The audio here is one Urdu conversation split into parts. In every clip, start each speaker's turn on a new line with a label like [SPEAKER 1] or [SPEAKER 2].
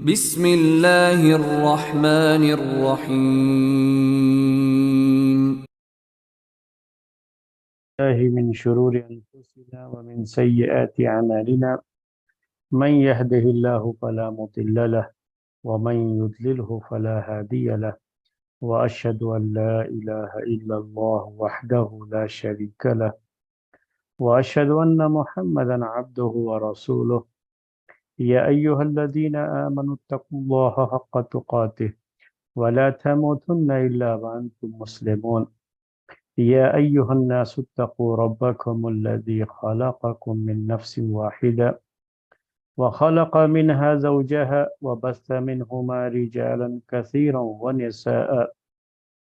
[SPEAKER 1] بسم اللہ الرحمن الرحیم.
[SPEAKER 2] الله من شرور أنفسنا ومن سيئات أعمالنا من يهده الله فلا مضل له ومن يضلله فلا هادي له وأشهد أن لا إله إلا الله وحده لا شريك له وأشهد أن محمدا عبده ورسوله يا أيها الذين آمنوا اتقوا الله حق تقاته ولا تموتن إلا وأنتم مسلمون يا أيها الناس اتقوا ربكم الذي خلقكم من نفس واحدة وخلق منها زوجها وبث منهما رجالا كثيرا ونساء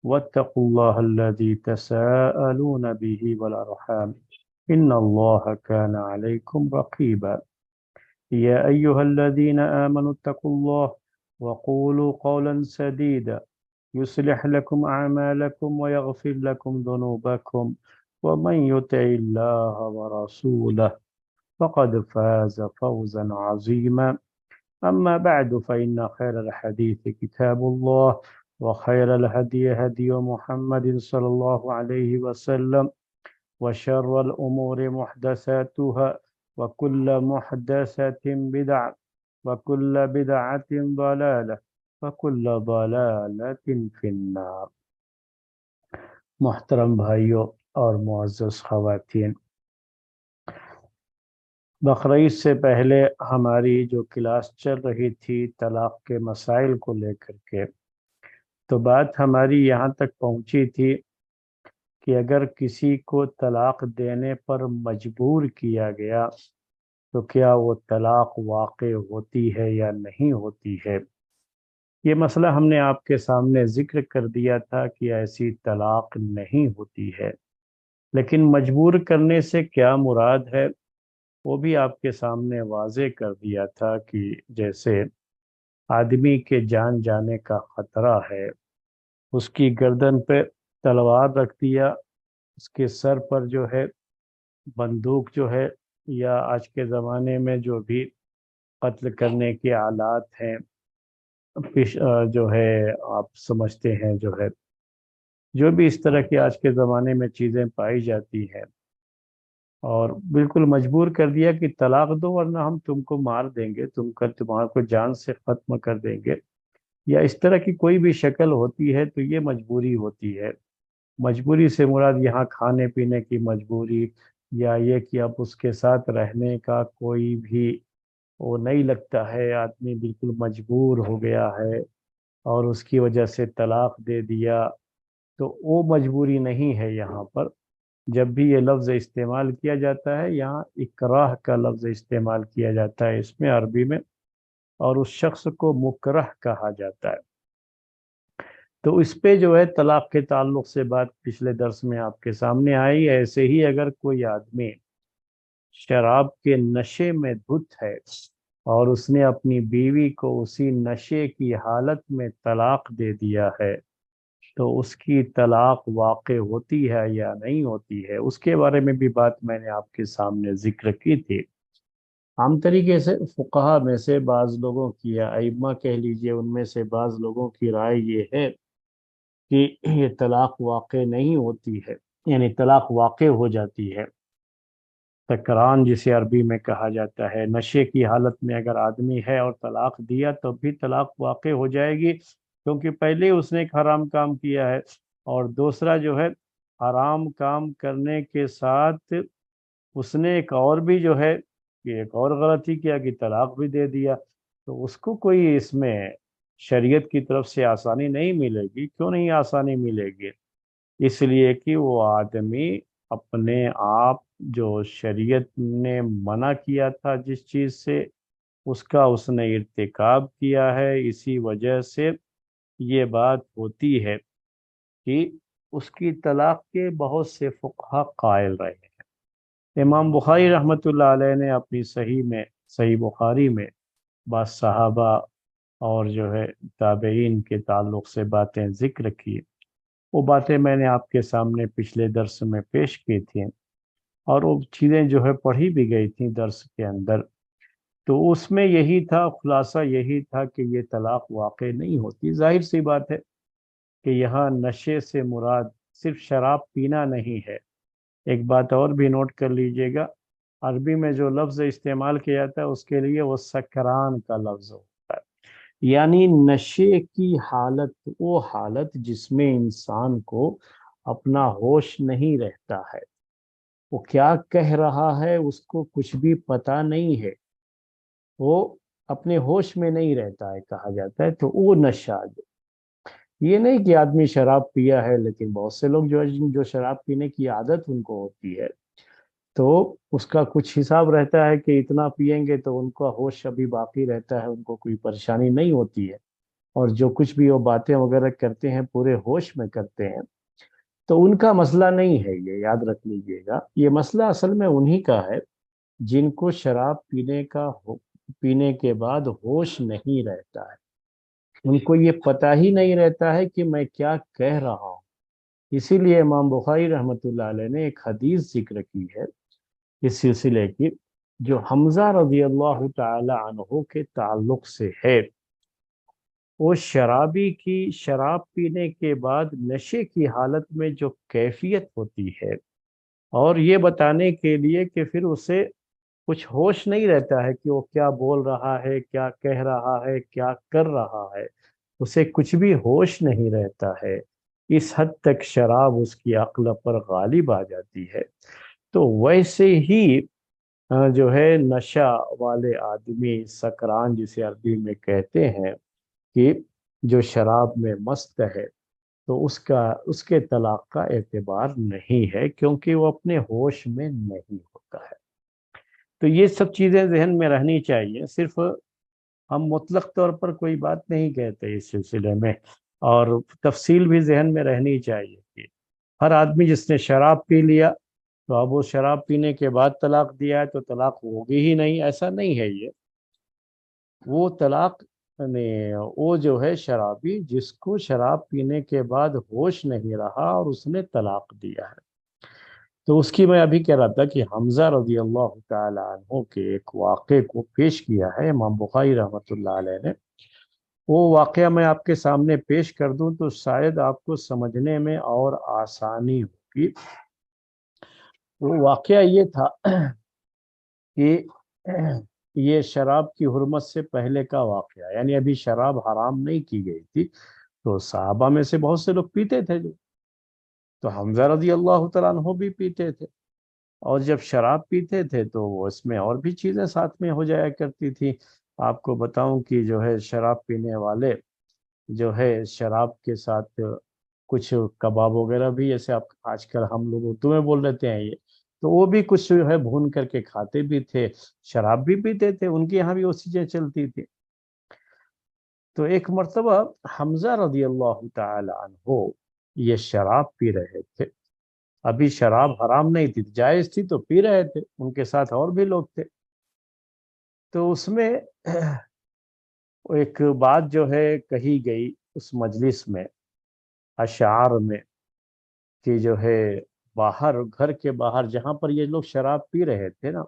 [SPEAKER 2] واتقوا الله الذي تساءلون به والأرحام إن الله كان عليكم رقيبا يا أيها الذين آمنوا اتقوا الله وقولوا قولا سديدا يصلح لكم أعمالكم ويغفر لكم ذنوبكم ومن يطع الله ورسوله فقد فاز فوزا عظيما أما بعد فإن خير الحديث كتاب الله وخير الهدي هدي محمد صلى الله عليه وسلم وشر الأمور محدثاتها وكل محدثة بدعة وكل بدعة ضلالة وكل ضلالة في النار. محترم بھائیوں اور معزز خواتین، بقرعید سے پہلے ہماری جو کلاس چل رہی تھی طلاق کے مسائل کو لے کر کے، تو بات ہماری یہاں تک پہنچی تھی کہ اگر کسی کو طلاق دینے پر مجبور کیا گیا تو کیا وہ طلاق واقع ہوتی ہے یا نہیں ہوتی ہے. یہ مسئلہ ہم نے آپ کے سامنے ذکر کر دیا تھا کہ ایسی طلاق نہیں ہوتی ہے، لیکن مجبور کرنے سے کیا مراد ہے وہ بھی آپ کے سامنے واضح کر دیا تھا کہ جیسے آدمی کے جان جانے کا خطرہ ہے، اس کی گردن پہ تلوار رکھ دیا، اس کے سر پر جو ہے بندوق جو ہے، یا آج کے زمانے میں جو بھی قتل کرنے کے آلات ہیں، جو ہے آپ سمجھتے ہیں، جو ہے جو بھی اس طرح کی آج کے زمانے میں چیزیں پائی جاتی ہیں، اور بالکل مجبور کر دیا کہ طلاق دو ورنہ ہم تم کو مار دیں گے، تمہارے کو جان سے ختم کر دیں گے، یا اس طرح کی کوئی بھی شکل ہوتی ہے تو یہ مجبوری ہوتی ہے. مجبوری سے مراد یہاں کھانے پینے کی مجبوری، یا یہ کہ اب اس کے ساتھ رہنے کا کوئی بھی وہ نہیں لگتا ہے، آدمی بالکل مجبور ہو گیا ہے اور اس کی وجہ سے طلاق دے دیا، تو وہ مجبوری نہیں ہے. یہاں پر جب بھی یہ لفظ استعمال کیا جاتا ہے، یہاں اکراہ کا لفظ استعمال کیا جاتا ہے اس میں عربی میں، اور اس شخص کو مکرہ کہا جاتا ہے. تو اس پہ جو ہے طلاق کے تعلق سے بات پچھلے درس میں آپ کے سامنے آئی. ایسے ہی اگر کوئی آدمی شراب کے نشے میں دھت ہے اور اس نے اپنی بیوی کو اسی نشے کی حالت میں طلاق دے دیا ہے تو اس کی طلاق واقع ہوتی ہے یا نہیں ہوتی ہے، اس کے بارے میں بھی بات میں نے آپ کے سامنے ذکر کی تھی. عام طریقے سے فقہا میں سے بعض لوگوں کی، یا ائمہ کہہ لیجئے، ان میں سے بعض لوگوں کی رائے یہ ہے کہ یہ طلاق واقع نہیں ہوتی ہے، یعنی طلاق واقع ہو جاتی ہے. سکران جسے عربی میں کہا جاتا ہے، نشے کی حالت میں اگر آدمی ہے اور طلاق دیا تو بھی طلاق واقع ہو جائے گی، کیونکہ پہلے اس نے ایک حرام کام کیا ہے، اور دوسرا جو ہے حرام کام کرنے کے ساتھ اس نے ایک اور بھی جو ہے کہ ایک اور غلطی کیا کہ طلاق بھی دے دیا. تو اس کو کوئی اس میں شریعت کی طرف سے آسانی نہیں ملے گی. کیوں نہیں آسانی ملے گی؟ اس لیے کہ وہ آدمی اپنے آپ جو شریعت نے منع کیا تھا جس چیز سے، اس کا اس نے ارتکاب کیا ہے. اسی وجہ سے یہ بات ہوتی ہے کہ اس کی طلاق کے بہت سے فقہا قائل رہے ہیں. امام بخاری رحمۃ اللہ علیہ نے اپنی صحیح بخاری میں بعض صحابہ اور جو ہے تابعین کے تعلق سے باتیں ذکر کی. وہ باتیں میں نے آپ کے سامنے پچھلے درس میں پیش کی تھیں، اور وہ چیزیں جو ہے پڑھی بھی گئی تھیں درس کے اندر. تو اس میں یہی تھا، خلاصہ یہی تھا کہ یہ طلاق واقع نہیں ہوتی۔ ظاہر سی بات ہے کہ یہاں نشے سے مراد صرف شراب پینا نہیں ہے۔ ایک بات اور بھی نوٹ کر لیجئے گا، عربی میں جو لفظ استعمال کیا جاتا ہے اس کے لیے وہ سکران کا لفظ ہوتا ہے، یعنی نشے کی حالت، وہ حالت جس میں انسان کو اپنا ہوش نہیں رہتا ہے، وہ کیا کہہ رہا ہے اس کو کچھ بھی پتہ نہیں ہے، وہ اپنے ہوش میں نہیں رہتا ہے کہا جاتا ہے، تو وہ نشہ جو، یہ نہیں کہ آدمی شراب پیا ہے، لیکن بہت سے لوگ جو شراب پینے کی عادت ان کو ہوتی ہے، تو اس کا کچھ حساب رہتا ہے کہ اتنا پیئیں گے تو ان کا ہوش ابھی باقی رہتا ہے، ان کو کوئی پریشانی نہیں ہوتی ہے، اور جو کچھ بھی وہ باتیں وغیرہ کرتے ہیں پورے ہوش میں کرتے ہیں، تو ان کا مسئلہ نہیں ہے، یہ یاد رکھ لیجئے گا۔ یہ مسئلہ اصل میں انہی کا ہے جن کو شراب پینے کے بعد ہوش نہیں رہتا ہے، ان کو یہ پتہ ہی نہیں رہتا ہے کہ میں کیا کہہ رہا ہوں۔ اسی لیے امام بخاری رحمۃ اللہ علیہ نے ایک حدیث ذکر کی ہے اس سلسلے کی، جو حمزہ رضی اللہ تعالی عنہ کے تعلق سے ہے۔ وہ شرابی کی شراب پینے کے بعد نشے کی حالت میں جو کیفیت ہوتی ہے، اور یہ بتانے کے لیے کہ پھر اسے کچھ ہوش نہیں رہتا ہے کہ وہ کیا بول رہا ہے، کیا کہہ رہا ہے، کیا کر رہا ہے، اسے کچھ بھی ہوش نہیں رہتا ہے، اس حد تک شراب اس کی عقل پر غالب آ جاتی ہے۔ تو ویسے ہی جو ہے نشہ والے آدمی، سکران جسے عربی میں کہتے ہیں، کہ جو شراب میں مست ہے، تو اس کے طلاق کا اعتبار نہیں ہے، کیونکہ وہ اپنے ہوش میں نہیں ہوتا ہے۔ تو یہ سب چیزیں ذہن میں رہنی چاہیے، صرف ہم مطلق طور پر کوئی بات نہیں کہتے اس سلسلے میں، اور تفصیل بھی ذہن میں رہنی چاہیے کہ ہر آدمی جس نے شراب پی لیا تو اب وہ شراب پینے کے بعد طلاق دیا ہے تو طلاق ہوگی ہی نہیں، ایسا نہیں ہے۔ یہ وہ طلاق وہ جو ہے شرابی جس کو شراب پینے کے بعد ہوش نہیں رہا اور اس نے طلاق دیا ہے، تو اس کی میں ابھی کہہ رہا تھا کہ حمزہ رضی اللہ تعالی عنہ کے ایک واقعے کو پیش کیا ہے امام بخاری رحمۃ اللہ علیہ نے۔ وہ واقعہ میں آپ کے سامنے پیش کر دوں تو شاید آپ کو سمجھنے میں اور آسانی ہوگی۔ وہ واقعہ یہ تھا کہ یہ شراب کی حرمت سے پہلے کا واقعہ، یعنی ابھی شراب حرام نہیں کی گئی تھی، تو صحابہ میں سے بہت سے لوگ پیتے تھے، تو حمزہ رضی اللہ تعالیٰ عنہ بھی پیتے تھے، اور جب شراب پیتے تھے تو وہ اس میں اور بھی چیزیں ساتھ میں ہو جایا کرتی تھی۔ آپ کو بتاؤں کہ جو ہے شراب پینے والے جو ہے شراب کے ساتھ کچھ کباب وغیرہ بھی، جیسے آپ آج کل ہم لوگ اردو میں بول لیتے ہیں، یہ تو وہ بھی کچھ جو ہے بھون کر کے کھاتے بھی تھے، شراب بھی پیتے تھے، ان کے یہاں بھی وہ چیزیں چلتی تھی۔ تو ایک مرتبہ حمزہ رضی اللہ تعالی عنہ یہ شراب پی رہے تھے، ابھی شراب حرام نہیں تھی، جائز تھی تو پی رہے تھے، ان کے ساتھ اور بھی لوگ تھے۔ تو اس میں ایک بات جو ہے کہی گئی اس مجلس میں، اشعار میں، کہ جو ہے باہر، گھر کے باہر جہاں پر یہ لوگ شراب پی رہے تھے نا،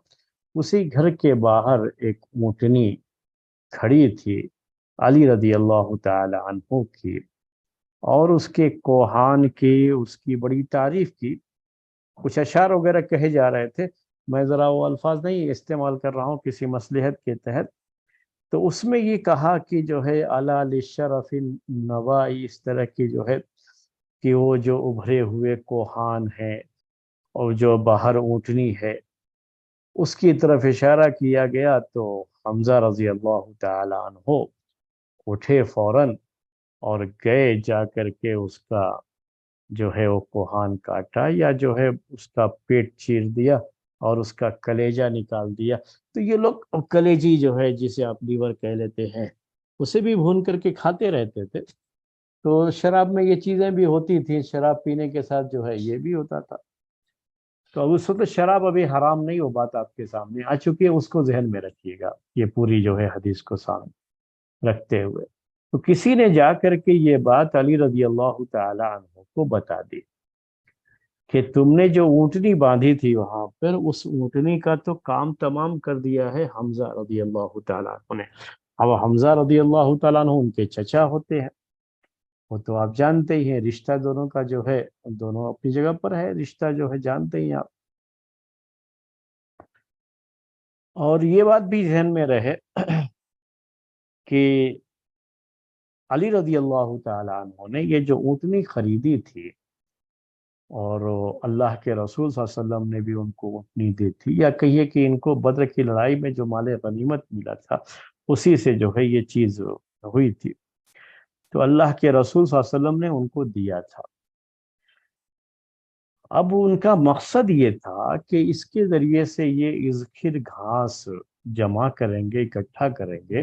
[SPEAKER 2] اسی گھر کے باہر ایک اونٹنی کھڑی تھی علی رضی اللہ تعالی عنہ کی، اور اس کے کوہان کی، اس کی بڑی تعریف کی، کچھ اشعار وغیرہ کہے جا رہے تھے، میں ذرا وہ الفاظ نہیں استعمال کر رہا ہوں کسی مصلحت کے تحت۔ تو اس میں یہ کہا کہ جو ہے الا للشرف النوائی، اس طرح کی جو ہے کہ وہ جو ابھرے ہوئے کوہان ہیں اور جو باہر اونٹنی ہے اس کی طرف اشارہ کیا گیا، تو حمزہ رضی اللہ تعالی عنہ اٹھے فوراً اور گئے، جا کر کے اس کا جو ہے وہ کوہان کاٹا، یا جو ہے اس کا پیٹ چیر دیا اور اس کا کلیجہ نکال دیا۔ تو یہ لوگ کلیجی جو ہے جسے آپ لیور کہہ لیتے ہیں، اسے بھی بھون کر کے کھاتے رہتے تھے۔ تو شراب میں یہ چیزیں بھی ہوتی تھیں، شراب پینے کے ساتھ جو ہے یہ بھی ہوتا تھا۔ تو اب اس وقت شراب ابھی حرام نہیں، وہ بات آپ کے سامنے آ چکی ہے، اس کو ذہن میں رکھیے گا یہ پوری جو ہے حدیث کو سامنے رکھتے ہوئے۔ تو کسی نے جا کر کے یہ بات علی رضی اللہ تعالی عنہ کو بتا دی کہ تم نے جو اونٹنی باندھی تھی وہاں پر، اس اونٹنی کا تو کام تمام کر دیا ہے حمزہ رضی اللہ تعالیٰ عنہ نے۔ اب حمزہ رضی اللہ تعالیٰ عنہ ان کے چچا ہوتے ہیں، وہ تو آپ جانتے ہی ہیں رشتہ دونوں کا جو ہے، دونوں اپنی جگہ پر ہے، رشتہ جو ہے جانتے ہی ہیں آپ۔ اور یہ بات بھی ذہن میں رہے کہ علی رضی اللہ تعالیٰ عنہ نے یہ جو اونٹنی خریدی تھی، اور اللہ کے رسول صلی اللہ علیہ وسلم نے بھی ان کو اونٹنی دی تھی، یا کہیے کہ ان کو بدر کی لڑائی میں جو مال غنیمت ملا تھا اسی سے جو ہے یہ چیز ہوئی تھی، تو اللہ کے رسول صلی اللہ علیہ وسلم نے ان کو دیا تھا۔ اب ان کا مقصد یہ تھا کہ اس کے ذریعے سے یہ اذخر گھاس جمع کریں گے، اکٹھا کریں گے،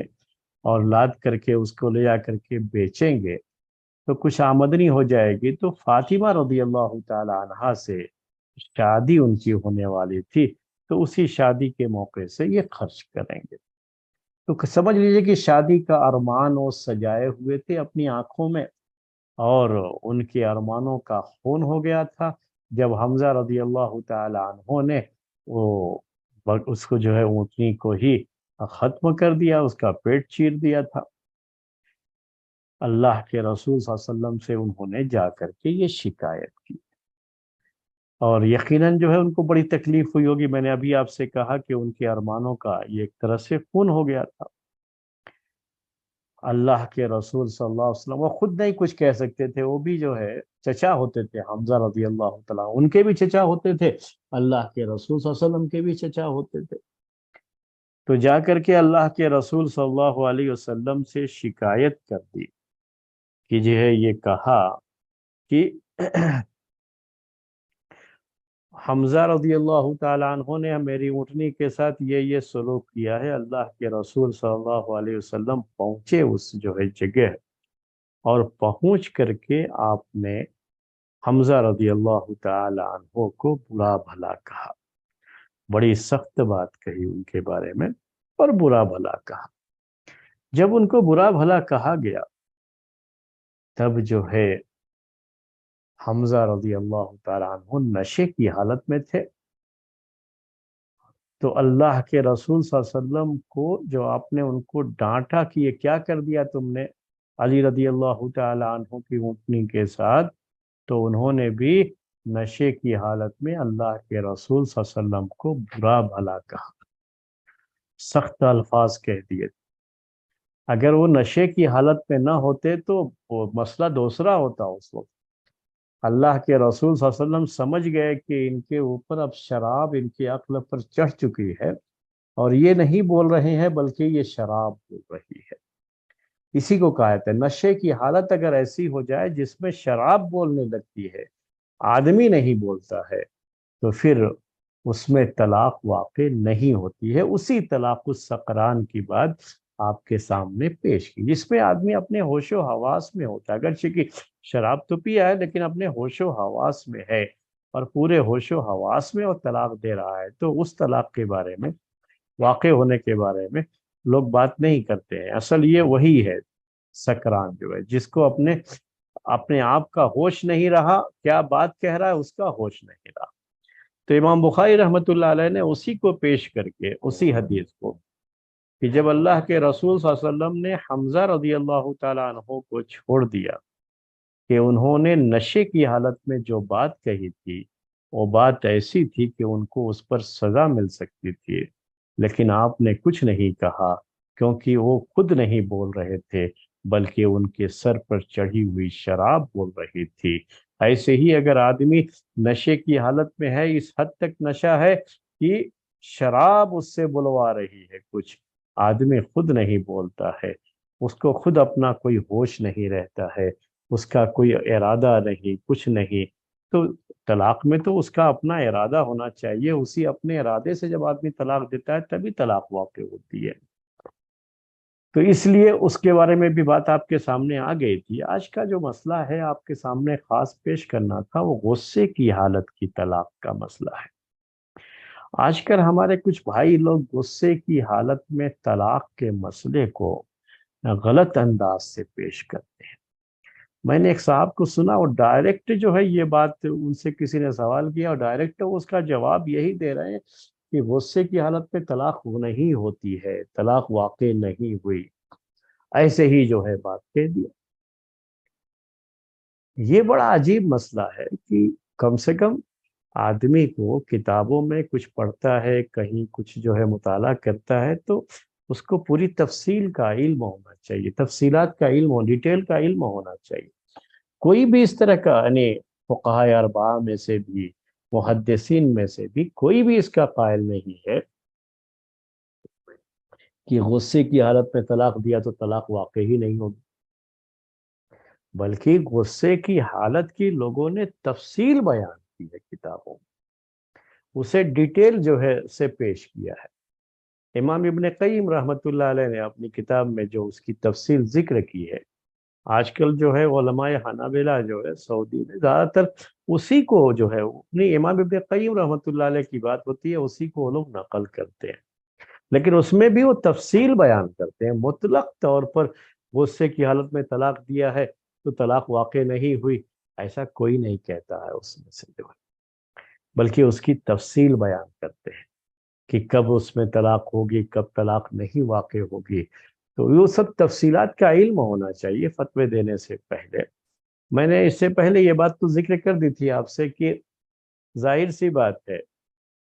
[SPEAKER 2] اور لاد کر کے اس کو لے جا کر کے بیچیں گے تو کچھ آمدنی ہو جائے گی، تو فاطمہ رضی اللہ تعالی عنہا سے شادی ان کی ہونے والی تھی، تو اسی شادی کے موقع سے یہ خرچ کریں گے۔ تو سمجھ لیجئے کہ شادی کا ارمان وہ سجائے ہوئے تھے اپنی آنکھوں میں، اور ان کے ارمانوں کا خون ہو گیا تھا جب حمزہ رضی اللہ تعالی عنہ نے وہ اس کو جو ہے اونٹنی کو ہی ختم کر دیا، اس کا پیٹ چیر دیا تھا۔ اللہ کے رسول صلی اللہ علیہ وسلم سے انہوں نے جا کر کے یہ شکایت کی، اور یقیناً جو ہے ان کو بڑی تکلیف ہوئی ہوگی۔ میں نے ابھی آپ سے کہا کہ ان کے ارمانوں کا یہ ایک طرح سے خون ہو گیا تھا۔ اللہ کے رسول صلی اللہ علیہ وسلم وہ خود نہیں کچھ کہہ سکتے تھے، وہ بھی جو ہے چچا ہوتے تھے حمزہ رضی اللہ تعالیٰ، ان کے بھی چچا ہوتے تھے، اللہ کے رسول صلی اللہ علیہ وسلم کے بھی چچا ہوتے تھے۔ تو جا کر کے اللہ کے رسول صلی اللہ علیہ وسلم سے شکایت کر دی کہ جو ہے یہ کہا کہ حمزہ رضی اللہ تعالیٰ عنہ نے میری اونٹنی کے ساتھ یہ سلوک کیا ہے۔ اللہ کے رسول صلی اللہ علیہ وسلم پہنچے اس جو ہے جگہ، اور پہنچ کر کے آپ نے حمزہ رضی اللہ تعالی عنہ کو برا بھلا کہا، بڑی سخت بات کہی ان کے بارے میں، اور برا بھلا کہا۔ جب ان کو برا بھلا کہا گیا تب جو ہے حمزہ رضی اللہ تعالی عنہ نشے کی حالت میں تھے، تو اللہ کے رسول صلی اللہ علیہ وسلم کو جو آپ نے ان کو ڈانٹا کہ یہ کیا کر دیا تم نے علی رضی اللہ تعالی عنہ کی اونٹنی کے ساتھ، تو انہوں نے بھی نشے کی حالت میں اللہ کے رسول صلی اللہ علیہ وسلم کو برا بھلا کہا، سخت الفاظ کہہ دیے۔ اگر وہ نشے کی حالت میں نہ ہوتے تو وہ مسئلہ دوسرا ہوتا اس وقت۔ اللہ کے رسول صلی اللہ علیہ وسلم سمجھ گئے کہ ان کے اوپر اب شراب ان کی عقل پر چڑھ چکی ہے، اور یہ نہیں بول رہے ہیں بلکہ یہ شراب بول رہی ہے۔ اسی کو کہا جاتا ہے نشے کی حالت اگر ایسی ہو جائے جس میں شراب بولنے لگتی ہے، آدمی نہیں بولتا ہے، تو پھر اس میں طلاق واقع نہیں ہوتی ہے۔ اسی طلاق السقران کی بات آپ کے سامنے پیش کی، جس میں آدمی اپنے ہوش و حواس میں ہوتا ہے، اگرچہ کہ شراب تو پیا ہے لیکن اپنے ہوش و حواس میں ہے، اور پورے ہوش و حواس میں وہ طلاق دے رہا ہے، تو اس طلاق کے بارے میں، واقع ہونے کے بارے میں لوگ بات نہیں کرتے ہیں۔ اصل یہ وہی ہے سکران جو ہے، جس کو اپنے آپ کا ہوش نہیں رہا، کیا بات کہہ رہا ہے اس کا ہوش نہیں رہا۔ تو امام بخاری رحمۃ اللہ علیہ نے اسی کو پیش کر کے، اسی حدیث کو، کہ جب اللہ کے رسول صلی اللہ علیہ وسلم نے حمزہ رضی اللہ تعالیٰ عنہ کو چھوڑ دیا کہ انہوں نے نشے کی حالت میں جو بات کہی تھی وہ بات ایسی تھی کہ ان کو اس پر سزا مل سکتی تھی، لیکن آپ نے کچھ نہیں کہا، کیونکہ وہ خود نہیں بول رہے تھے بلکہ ان کے سر پر چڑھی ہوئی شراب بول رہی تھی۔ ایسے ہی اگر آدمی نشے کی حالت میں ہے، اس حد تک نشہ ہے کہ شراب اس سے بلوا رہی ہے کچھ، آدمی خود نہیں بولتا ہے، اس کو خود اپنا کوئی ہوش نہیں رہتا ہے، اس کا کوئی ارادہ نہیں، کچھ نہیں، تو طلاق میں تو اس کا اپنا ارادہ ہونا چاہیے، اسی اپنے ارادے سے جب آدمی طلاق دیتا ہے تبھی طلاق واقع ہوتی ہے۔ تو اس لیے اس کے بارے میں بھی بات آپ کے سامنے آ گئی تھی۔ آج کا جو مسئلہ ہے آپ کے سامنے خاص پیش کرنا تھا، وہ غصے کی حالت کی طلاق کا مسئلہ ہے۔ آج کل ہمارے کچھ بھائی لوگ غصے کی حالت میں طلاق کے مسئلے کو غلط انداز سے پیش کرتے ہیں۔ میں نے ایک صاحب کو سنا اور ڈائریکٹ جو ہے یہ بات ان سے کسی نے سوال کیا اور ڈائریکٹ اس کا جواب یہی دے رہے ہیں کہ غصے کی حالت میں طلاق نہیں ہوتی ہے، طلاق واقع نہیں ہوئی، ایسے ہی جو ہے بات کہہ دیا۔ یہ بڑا عجیب مسئلہ ہے کہ کم سے کم آدمی کو کتابوں میں کچھ پڑھتا ہے، کہیں کچھ جو ہے مطالعہ کرتا ہے، تو اس کو پوری تفصیل کا علم ہونا چاہیے، تفصیلات کا علم ڈیٹیل کا علم ہونا چاہیے۔ کوئی بھی اس طرح کا یعنی فقہائے اربعہ میں سے بھی، محدثین میں سے بھی کوئی بھی اس کا قائل نہیں ہے کہ غصے کی حالت میں طلاق دیا تو طلاق واقع ہی نہیں ہوگی، بلکہ غصے کی حالت کی لوگوں نے تفصیل بیان کی ہے کتابوں میں، اسے ڈیٹیل جو ہے سے پیش کیا ہے۔ امام ابن قیم رحمۃ اللہ علیہ نے اپنی کتاب میں جو اس کی تفصیل ذکر کی ہے، آج کل جو ہے علماء حنابلہ جو ہے سعودی میں زیادہ تر اسی کو جو ہے نہیں، امام ابن قیم رحمۃ اللہ علیہ کی بات ہوتی ہے اسی کو وہ لوگ نقل کرتے ہیں، لیکن اس میں بھی وہ تفصیل بیان کرتے ہیں۔ مطلق طور پر غصے کی حالت میں طلاق دیا ہے تو طلاق واقع نہیں ہوئی، ایسا کوئی نہیں کہتا ہے اس میں سے جو ہے، بلکہ اس کی تفصیل بیان کرتے ہیں کہ کب اس میں طلاق ہوگی، کب طلاق نہیں واقع ہوگی۔ تو یہ سب تفصیلات کا علم ہونا چاہیے فتوے دینے سے پہلے۔ میں نے اس سے پہلے یہ بات تو ذکر کر دی تھی آپ سے کہ ظاہر سی بات ہے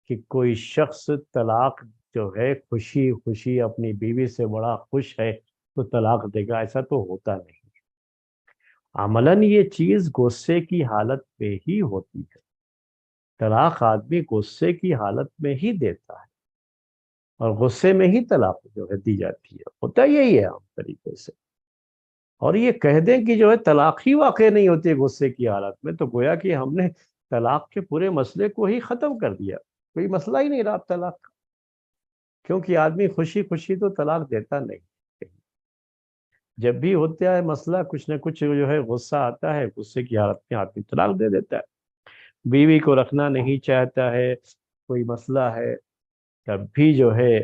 [SPEAKER 2] کہ کوئی شخص طلاق جو ہے خوشی خوشی اپنی بیوی سے بڑا خوش ہے تو طلاق دے گا، ایسا تو ہوتا نہیں۔ عملاً یہ چیز غصے کی حالت پہ ہی ہوتی ہے، طلاق آدمی غصے کی حالت میں ہی دیتا ہے اور غصے میں ہی طلاق جو ہے دی جاتی ہے، ہوتا یہی ہے عام طریقے سے۔ اور یہ کہہ دیں کہ جو ہے طلاق ہی واقع نہیں ہوتی غصے کی حالت میں، تو گویا کہ ہم نے طلاق کے پورے مسئلے کو ہی ختم کر دیا، کوئی مسئلہ ہی نہیں رہا طلاق کا، کیونکہ آدمی خوشی خوشی تو طلاق دیتا نہیں۔ جب بھی ہوتا ہے مسئلہ کچھ نہ کچھ جو ہے غصہ آتا ہے، غصے کی حالت میں آدمی طلاق دے دیتا ہے، بیوی کو رکھنا نہیں چاہتا ہے، کوئی مسئلہ ہے، تب بھی جو ہے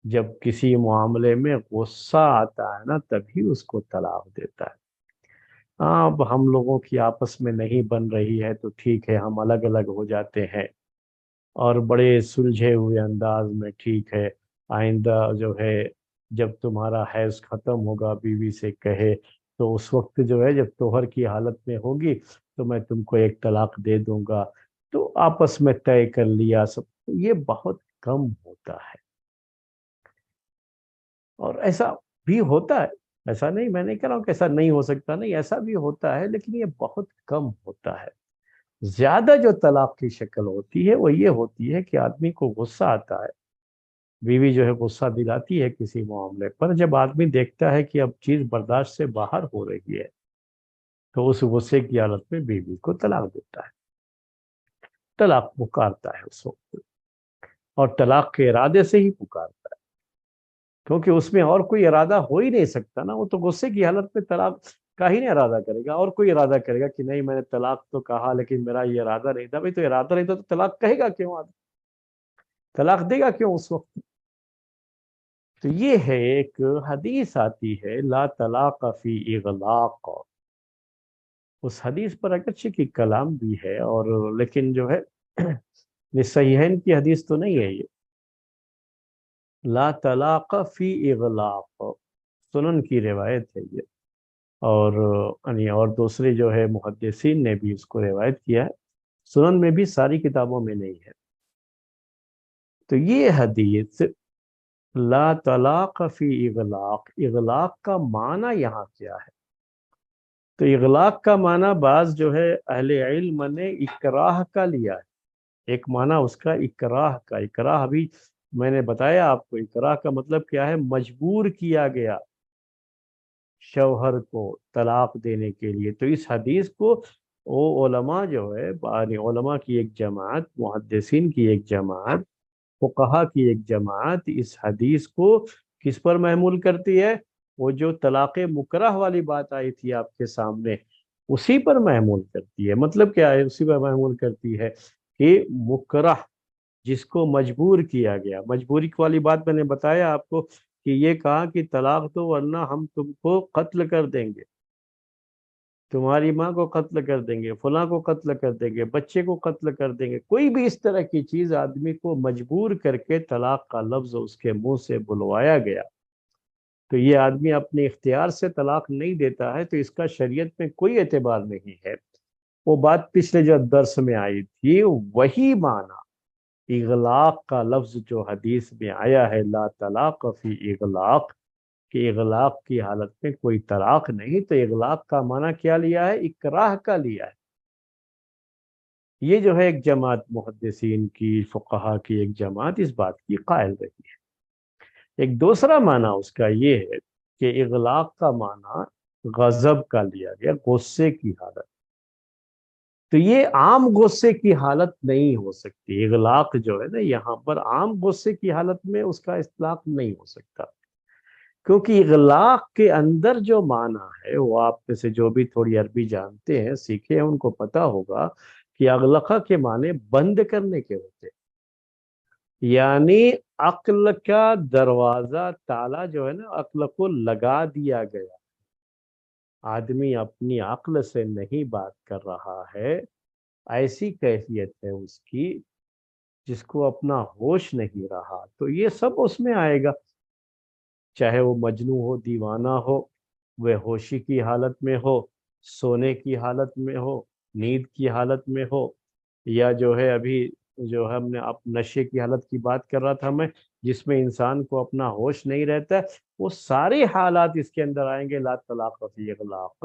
[SPEAKER 2] جب کسی معاملے میں غصہ آتا ہے نا تبھی اس کو طلاق دیتا ہے۔ ہاں اب ہم لوگوں کی آپس میں نہیں بن رہی ہے تو ٹھیک ہے، ہم الگ الگ ہو جاتے ہیں اور بڑے سلجھے ہوئے انداز میں ٹھیک ہے، آئندہ جو ہے جب تمہارا حیض ختم ہوگا بیوی سے کہے تو اس وقت جو ہے جب توہر کی حالت میں ہوگی تو میں تم کو ایک طلاق دے دوں گا، تو آپس میں طے کر لیا سب، یہ بہت کم ہوتا ہے۔ اور ایسا بھی ہوتا ہے، ایسا نہیں، میں نہیں کہہ رہا ہوں کہ ایسا نہیں ہو سکتا، نہیں ایسا بھی ہوتا ہے، لیکن یہ بہت کم ہوتا ہے۔ زیادہ جو طلاق کی شکل ہوتی ہے وہ یہ ہوتی ہے کہ آدمی کو غصہ آتا ہے، بیوی جو ہے غصہ دلاتی ہے کسی معاملے پر، جب آدمی دیکھتا ہے کہ اب چیز برداشت سے باہر ہو رہی ہے تو اس غصے کی حالت میں بیوی کو طلاق دیتا ہے، طلاق پکارتا ہے اس وقت، اور طلاق کے ارادے سے ہی پکارتا ہے، کیونکہ اس میں اور کوئی ارادہ ہو ہی نہیں سکتا نا، وہ تو غصے کی حالت میں طلاق کا ہی نہیں ارادہ کرے گا، اور کوئی ارادہ کرے گا کہ نہیں میں نے طلاق تو کہا لیکن میرا یہ ارادہ نہیں تھا، بھائی تو ارادہ نہیں تھا تو طلاق کہے گا کیوں آدمی، طلاق دے گا کیوں اس وقت؟ تو یہ ہے ایک حدیث آتی ہے لا طلاق فی اغلاق، اس حدیث پر اگرچہ کی کلام بھی ہے اور لیکن جو ہے یہ صحیحین کی حدیث تو نہیں ہے یہ، لا طلاق فی اغلاق سنن کی روایت ہے یہ، اور یعنی اور دوسرے جو ہے محدثین نے بھی اس کو روایت کیا ہے، سنن میں بھی ساری کتابوں میں نہیں ہے۔ تو یہ حدیث لا طلاق فی اغلاق، اغلاق کا معنی یہاں کیا ہے؟ تو اغلاق کا معنی بعض جو ہے اہل علم نے اکراہ کا لیا ہے، ایک معنی اس کا اکراہ کا، اکراہ ابھی میں نے بتایا آپ کو، اکراہ کا مطلب کیا ہے؟ مجبور کیا گیا شوہر کو طلاق دینے کے لیے۔ تو اس حدیث کو وہ علماء جو ہے علماء کی ایک جماعت، محدثین کی ایک جماعت، فقہا کی ایک جماعت اس حدیث کو کس پر محمول کرتی ہے؟ وہ جو طلاق مکرہ والی بات آئی تھی آپ کے سامنے اسی پر محمول کرتی ہے۔ مطلب کیا ہے اسی پر محمول کرتی ہے؟ کہ مکرہ جس کو مجبور کیا گیا، مجبوری والی بات میں نے بتایا آپ کو کہ یہ کہا کہ طلاق دو ورنہ ہم تم کو قتل کر دیں گے، تمہاری ماں کو قتل کر دیں گے، فلاں کو قتل کر دیں گے، بچے کو قتل کر دیں گے، کوئی بھی اس طرح کی چیز آدمی کو مجبور کر کے طلاق کا لفظ اس کے منہ سے بلوایا گیا، تو یہ آدمی اپنے اختیار سے طلاق نہیں دیتا ہے، تو اس کا شریعت میں کوئی اعتبار نہیں ہے۔ وہ بات پچھلے جو درس میں آئی تھی وہی معنی اغلاق کا لفظ جو حدیث میں آیا ہے، لا طلاق فی اغلاق، کہ اغلاق کی حالت میں کوئی طلاق نہیں، تو اغلاق کا معنی کیا لیا ہے؟ اکراہ کا لیا ہے۔ یہ جو ہے ایک جماعت محدثین کی، فقہا کی ایک جماعت اس بات کی قائل رہی ہے۔ ایک دوسرا معنی اس کا یہ ہے کہ اغلاق کا معنی غضب کا لیا گیا، غصے کی حالت، تو یہ عام غصے کی حالت نہیں ہو سکتی۔ اغلاق جو ہے نا یہاں پر عام غصے کی حالت میں اس کا اطلاق نہیں ہو سکتا، کیونکہ اغلاق کے اندر جو معنی ہے وہ آپ میں سے جو بھی تھوڑی عربی جانتے ہیں، سیکھے ہیں، ان کو پتا ہوگا کہ اغلقہ کے معنی بند کرنے کے ہوتے ہیں، یعنی عقل کا دروازہ تالا جو ہے نا عقل کو لگا دیا گیا، آدمی اپنی عقل سے نہیں بات کر رہا ہے، ایسی کیفیت ہے اس کی جس کو اپنا ہوش نہیں رہا، تو یہ سب اس میں آئے گا، چاہے وہ مجنون ہو، دیوانہ ہو، وہ ہوشی کی حالت میں ہو، سونے کی حالت میں ہو، نیند کی حالت میں ہو، یا جو ہے ابھی جو ہم نے اب نشے کی حالت کی بات کر رہا تھا میں، جس میں انسان کو اپنا ہوش نہیں رہتا ہے، وہ سارے حالات اس کے اندر آئیں گے لا طلاق فی اغلاق،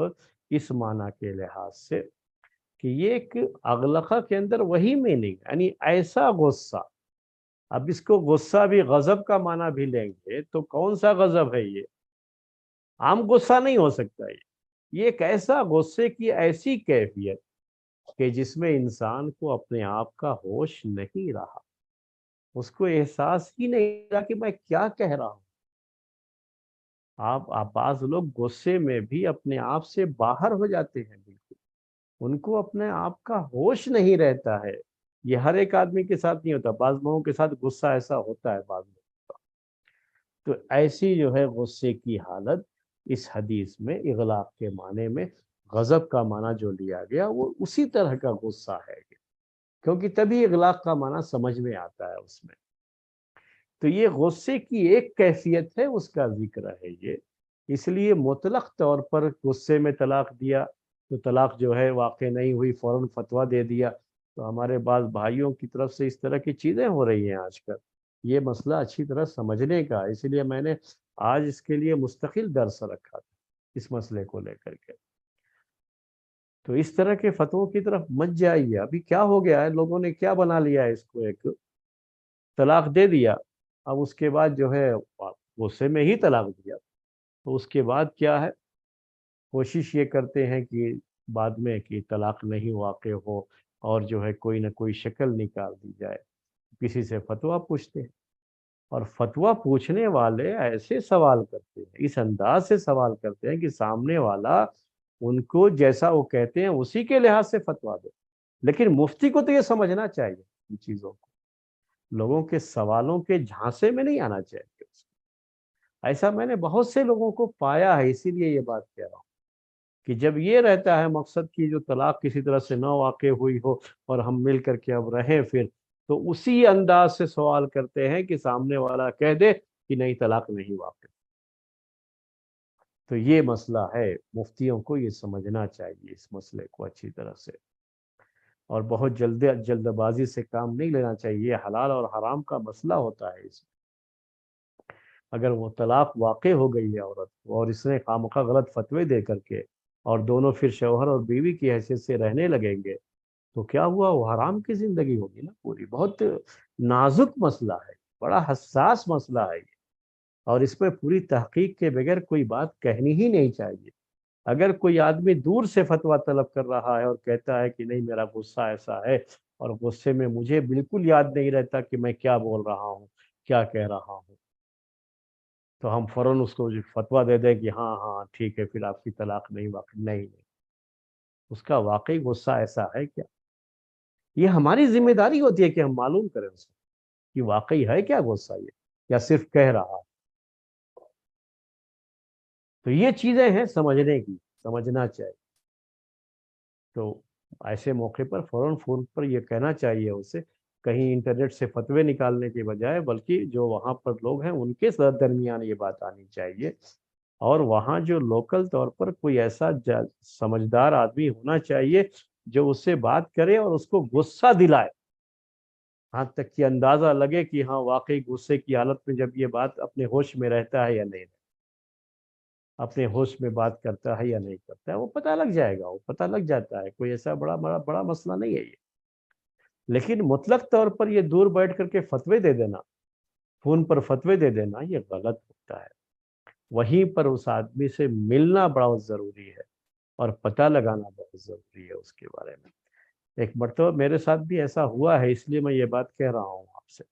[SPEAKER 2] اس معنی کے لحاظ سے کہ یہ ایک اغلقہ کے اندر وہی میننگ، یعنی ایسا غصہ۔ اب اس کو غصہ بھی غضب کا معنی بھی لیں گے تو کون سا غضب ہے یہ؟ عام غصہ نہیں ہو سکتا یہ ایک ایسا غصے کی ایسی کیفیت کہ جس میں انسان کو اپنے آپ کا ہوش نہیں رہا، اس کو احساس ہی نہیں رہا کہ میں کیا کہہ رہا ہوں۔ آپ بعض لوگ غصے میں بھی اپنے آپ سے باہر ہو جاتے ہیں، بالکل ان کو اپنے آپ کا ہوش نہیں رہتا ہے۔ یہ ہر ایک آدمی کے ساتھ نہیں ہوتا، بعض لوگوں کے ساتھ غصہ ایسا ہوتا ہے بعض لوگوں کا۔ تو ایسی جو ہے غصے کی حالت اس حدیث میں اغلاق کے معنی میں غضب کا معنی جو لیا گیا وہ اسی طرح کا غصہ ہے، کیونکہ تبھی اغلاق کا معنی سمجھ میں آتا ہے اس میں۔ تو یہ غصے کی ایک کیفیت ہے، اس کا ذکر ہے یہ، اس لیے مطلق طور پر غصے میں طلاق دیا تو طلاق جو ہے واقع نہیں ہوئی، فوراً فتویٰ دے دیا، تو ہمارے بعض بھائیوں کی طرف سے اس طرح کی چیزیں ہو رہی ہیں آج کل۔ یہ مسئلہ اچھی طرح سمجھنے کا، اس لیے میں نے آج اس کے لیے مستقل درس رکھا تھا اس مسئلے کو لے کر کے۔ تو اس طرح کے فتووں کی طرف مت جائیے۔ ابھی کیا ہو گیا ہے، لوگوں نے کیا بنا لیا ہے اس کو، ایک طلاق دے دیا، اب اس کے بعد جو ہے غصے میں ہی طلاق دیا، تو اس کے بعد کیا ہے، کوشش یہ کرتے ہیں کہ بعد میں کہ طلاق نہیں واقع ہو، اور جو ہے کوئی نہ کوئی شکل نکال دی جائے، کسی سے فتویٰ پوچھتے ہیں، اور فتویٰ پوچھنے والے ایسے سوال کرتے ہیں، اس انداز سے سوال کرتے ہیں کہ سامنے والا ان کو جیسا وہ کہتے ہیں اسی کے لحاظ سے فتویٰ دے۔ لیکن مفتی کو تو یہ سمجھنا چاہیے ان چیزوں کو، لوگوں کے سوالوں کے جھانسے میں نہیں آنا چاہیے۔ ایسا میں نے بہت سے لوگوں کو پایا ہے، اسی لیے یہ بات کہہ رہا ہوں کہ جب یہ رہتا ہے مقصد کی جو طلاق کسی طرح سے نہ واقع ہوئی ہو اور ہم مل کر کے اب رہیں، پھر تو اسی انداز سے سوال کرتے ہیں کہ سامنے والا کہہ دے کہ نہیں طلاق نہیں واقع۔ تو یہ مسئلہ ہے، مفتیوں کو یہ سمجھنا چاہیے اس مسئلے کو اچھی طرح سے، اور بہت جلد بازی سے کام نہیں لینا چاہیے۔ حلال اور حرام کا مسئلہ ہوتا ہے اس میں، اگر وہ طلاق واقع ہو گئی ہے عورت کو اور اس نے خواہ غلط فتوے دے کر کے، اور دونوں پھر شوہر اور بیوی کی حیثیت سے رہنے لگیں گے، تو کیا ہوا، وہ حرام کی زندگی ہوگی نا پوری۔ بہت نازک مسئلہ ہے، بڑا حساس مسئلہ ہے یہ، اور اس میں پوری تحقیق کے بغیر کوئی بات کہنی ہی نہیں چاہیے۔ اگر کوئی آدمی دور سے فتویٰ طلب کر رہا ہے اور کہتا ہے کہ نہیں میرا غصہ ایسا ہے، اور غصے میں مجھے بالکل یاد نہیں رہتا کہ میں کیا بول رہا ہوں، کیا کہہ رہا ہوں، تو ہم فوراً اس کو فتویٰ دے دیں کہ ہاں ہاں ٹھیک ہے پھر آپ کی طلاق نہیں واقع، نہیں نہیں، اس کا واقعی غصہ ایسا ہے کیا؟ یہ ہماری ذمہ داری ہوتی ہے کہ ہم معلوم کریں اس کو کہ واقعی ہے کیا غصہ یہ، یا صرف کہہ رہا ہے۔ تو یہ چیزیں ہیں سمجھنے کی، سمجھنا چاہیے۔ تو ایسے موقع پر فوراً فون پر یہ کہنا چاہیے اسے، کہیں انٹرنیٹ سے فتوے نکالنے کے بجائے، بلکہ جو وہاں پر لوگ ہیں ان کے درمیان یہ بات آنی چاہیے، اور وہاں جو لوکل طور پر کوئی ایسا سمجھدار آدمی ہونا چاہیے جو اس سے بات کرے اور اس کو غصہ دلائے، ہاں تک کہ اندازہ لگے کہ ہاں واقعی غصے کی حالت میں جب یہ بات اپنے ہوش میں رہتا ہے یا نہیں، اپنے ہوش میں بات کرتا ہے یا نہیں کرتا ہے، وہ پتہ لگ جائے گا، وہ پتہ لگ جاتا ہے، کوئی ایسا بڑا بڑا بڑا مسئلہ نہیں ہے یہ۔ لیکن مطلق طور پر یہ دور بیٹھ کر کے فتوے دے دینا، فون پر فتوے دے دینا، یہ غلط ہوتا ہے۔ وہیں پر اس آدمی سے ملنا بڑا ضروری ہے اور پتہ لگانا بہت ضروری ہے اس کے بارے میں۔ ایک مرتبہ میرے ساتھ بھی ایسا ہوا ہے، اس لیے میں یہ بات کہہ رہا ہوں آپ سے،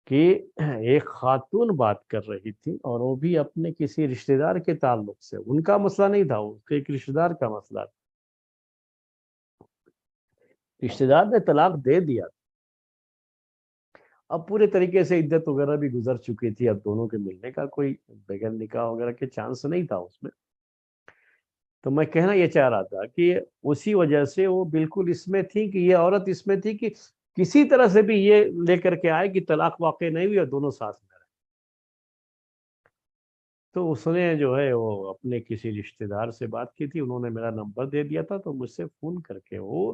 [SPEAKER 2] کہ ایک خاتون بات کر رہی تھی اور وہ بھی اپنے کسی رشتہ دار کے تعلق سے، ان کا مسئلہ نہیں تھا، اس کے ایک رشتہ دار کا مسئلہ تھا۔ رشتہ دار نے طلاق دے دیا، اب پورے طریقے سے عدت وغیرہ بھی گزر چکی تھی، اب دونوں کے ملنے کا کوئی بغیر نکاح وغیرہ کے چانس نہیں تھا اس میں۔ تو میں کہنا یہ چاہ رہا تھا کہ اسی وجہ سے وہ بالکل اس میں تھی، کہ یہ عورت اس میں تھی کہ کسی طرح سے بھی یہ لے کر کے آئے کہ طلاق واقع نہیں ہوئی اور دونوں ساتھ میں رہے۔ تو اس نے جو ہے وہ اپنے کسی رشتہ دار سے بات کی تھی، انہوں نے میرا نمبر دے دیا تھا، تو مجھ سے فون کر کے وہ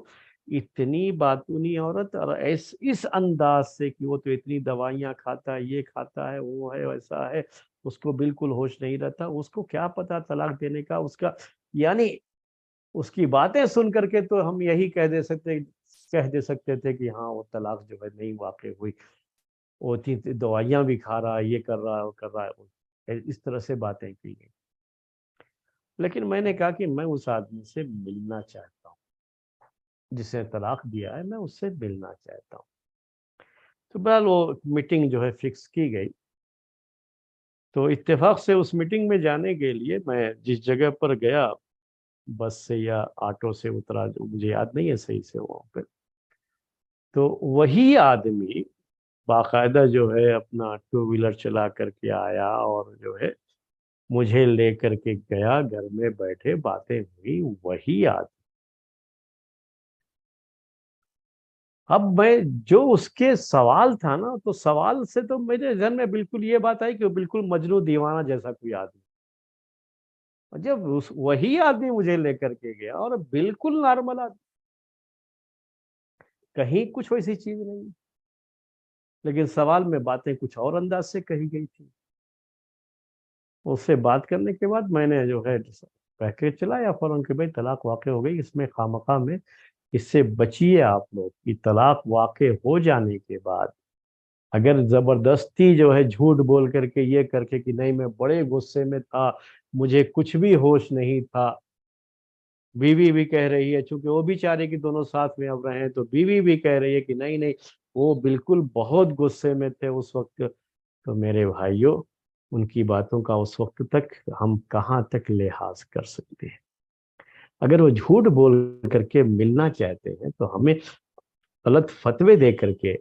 [SPEAKER 2] اتنی باتونی عورت، اور اس انداز سے کہ وہ تو اتنی دوائیاں کھاتا ہے، یہ کھاتا ہے، وہ ہے، ویسا ہے، اس کو بالکل ہوش نہیں رہتا، اس کو کیا پتا طلاق دینے کا، اس کا یعنی اس کی باتیں سن کر کے تو ہم یہی کہہ دے سکتے تھے کہ ہاں وہ طلاق جو ہے نہیں واقع ہوئی، وہ دوائیاں بھی کھا رہا ہے، یہ کر رہا ہے، وہ کر رہا ہے، اس طرح سے باتیں کی گئی۔ لیکن میں نے کہا کہ میں اس آدمی سے ملنا چاہتا ہوں جس نے طلاق دیا ہے، میں اس سے ملنا چاہتا ہوں۔ تو بہرحال وہ میٹنگ جو ہے فکس کی گئی، تو اتفاق سے اس میٹنگ میں جانے کے لیے میں جس جگہ پر گیا، بس سے یا آٹو سے اترا، جو مجھے یاد نہیں ہے صحیح سے وہاں پہ، تو وہی آدمی باقاعدہ جو ہے اپنا ٹو ویلر چلا کر کے آیا اور جو ہے مجھے لے کر کے گیا، گھر میں بیٹھے باتیں ہوئی، وہی آدمی۔ اب میں جو اس کے سوال تھا نا، تو سوال سے تو میرے ذہن میں بالکل یہ بات آئی کہ وہ بالکل مجنون دیوانہ جیسا کوئی آدمی، اور جب وہی آدمی مجھے لے کر کے گیا اور بالکل نارمل آدمی، کہیں کچھ ویسی چیز نہیں، لیکن سوال میں باتیں کچھ اور انداز سے کہی گئی تھی۔ اس سے بات کرنے کے بعد میں نے جو ہے کہہ کے چلا یا فوراً کہ بھائی طلاق واقع ہو گئی، اس میں خواہ میں اس سے بچیے آپ لوگ، کہ طلاق واقع ہو جانے کے بعد اگر زبردستی جو ہے جھوٹ بول کر کے یہ کر کے کہ نہیں میں بڑے غصے میں تھا، مجھے کچھ بھی ہوش نہیں تھا، بیوی بھی کہہ رہی ہے، چونکہ وہ بھی چاہ رہے کہ دونوں ساتھ میں اب رہے ہیں، تو بیوی بھی کہہ رہی ہے کہ نہیں نہیں وہ بالکل بہت غصے میں تھے اس وقت، تو میرے بھائیوں ان کی باتوں کا اس وقت تک ہم کہاں تک لحاظ کر سکتے ہیں؟ اگر وہ جھوٹ بول کر کے ملنا چاہتے ہیں تو ہمیں غلط فتوے دے کر کے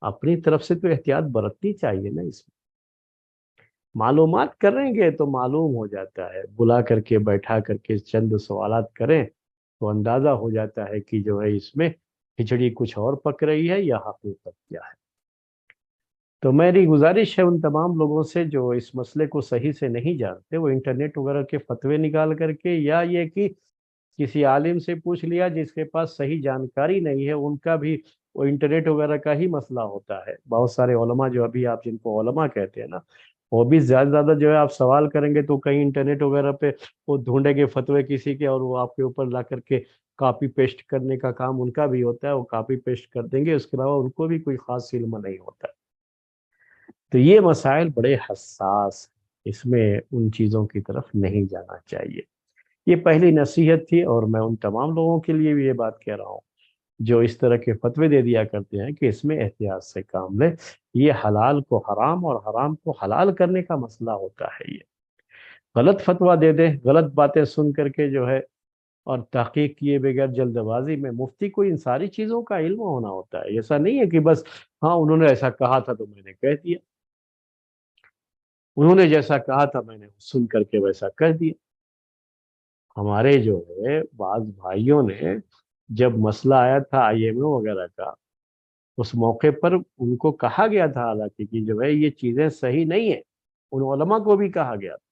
[SPEAKER 2] اپنی طرف سے تو احتیاط برتنی چاہیے نا۔ اس میں معلومات کریں گے تو معلوم ہو جاتا ہے، بلا کر کے بیٹھا کر کے چند سوالات کریں تو اندازہ ہو جاتا ہے کہ جو ہے اس میں کھچڑی کچھ اور پک رہی ہے یا حقیقت کیا ہے۔ تو میری گزارش ہے ان تمام لوگوں سے جو اس مسئلے کو صحیح سے نہیں جانتے، وہ انٹرنیٹ وغیرہ کے فتوے نکال کر کے، یا یہ کہ کسی عالم سے پوچھ لیا جس کے پاس صحیح جانکاری نہیں ہے، ان کا بھی وہ انٹرنیٹ وغیرہ کا ہی مسئلہ ہوتا ہے۔ بہت سارے علماء جو ابھی آپ جن کو علماء کہتے ہیں نا، وہ بھی زیادہ زیادہ جو ہے آپ سوال کریں گے تو کہیں انٹرنیٹ وغیرہ پہ وہ ڈھونڈیں گے فتوے کسی کے، اور وہ آپ کے اوپر لا کر کے کاپی پیسٹ کرنے کا کام ان کا بھی ہوتا ہے، وہ کاپی پیسٹ کر دیں گے، اس کے علاوہ ان کو بھی کوئی خاص علم نہیں ہوتا۔ تو یہ مسائل بڑے حساس ہیں، اس میں ان چیزوں کی طرف نہیں جانا چاہیے۔ یہ پہلی نصیحت تھی، اور میں ان تمام لوگوں کے لیے بھی یہ بات کہہ رہا ہوں جو اس طرح کے فتوے دے دیا کرتے ہیں کہ اس میں احتیاط سے کام لیں۔ یہ حلال کو حرام اور حرام کو حلال کرنے کا مسئلہ ہوتا ہے۔ یہ غلط فتویٰ دے دیں، غلط باتیں سن کر کے جو ہے، اور تحقیق کیے بغیر جلد بازی میں، مفتی کو ان ساری چیزوں کا علم ہونا ہوتا ہے۔ ایسا نہیں ہے کہ بس ہاں انہوں نے ایسا کہا تھا تو میں نے کہہ دیا، انہوں نے جیسا کہا تھا میں نے سن کر کے ویسا کہہ دیا۔ ہمارے جو ہے بعض بھائیوں نے جب مسئلہ آیا تھا آئی ایم او وغیرہ کا، اس موقع پر ان کو کہا گیا تھا حالانکہ کہ جو ہے یہ چیزیں صحیح نہیں ہیں، ان علماء کو بھی کہا گیا تھا،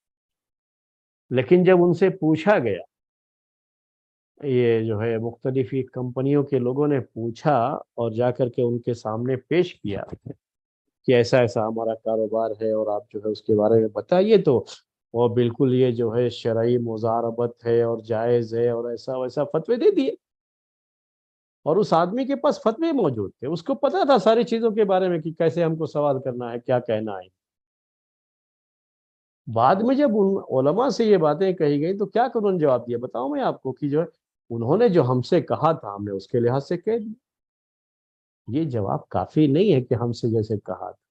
[SPEAKER 2] لیکن جب ان سے پوچھا گیا، یہ جو ہے مختلف کمپنیوں کے لوگوں نے پوچھا اور جا کر کے ان کے سامنے پیش کیا کہ ایسا ایسا ہمارا کاروبار ہے اور آپ جو ہے اس کے بارے میں بتائیے، تو وہ بالکل یہ جو ہے شرعی مزاربت ہے اور جائز ہے اور ایسا ویسا فتوے دے دیے، اور اس آدمی کے پاس فتوے موجود تھے، اس کو پتا تھا ساری چیزوں کے بارے میں کہ کیسے ہم کو سوال کرنا ہے، کیا کہنا ہے۔ بعد میں جب ان علماء سے یہ باتیں کہی گئی تو کیا انہوں نے جواب دیا بتاؤں میں آپ کو، کہ جو ہے انہوں نے جو ہم سے کہا تھا ہم نے اس کے لحاظ سے کہہ دیا۔ یہ جواب کافی نہیں ہے کہ ہم سے جیسے کہا تھا۔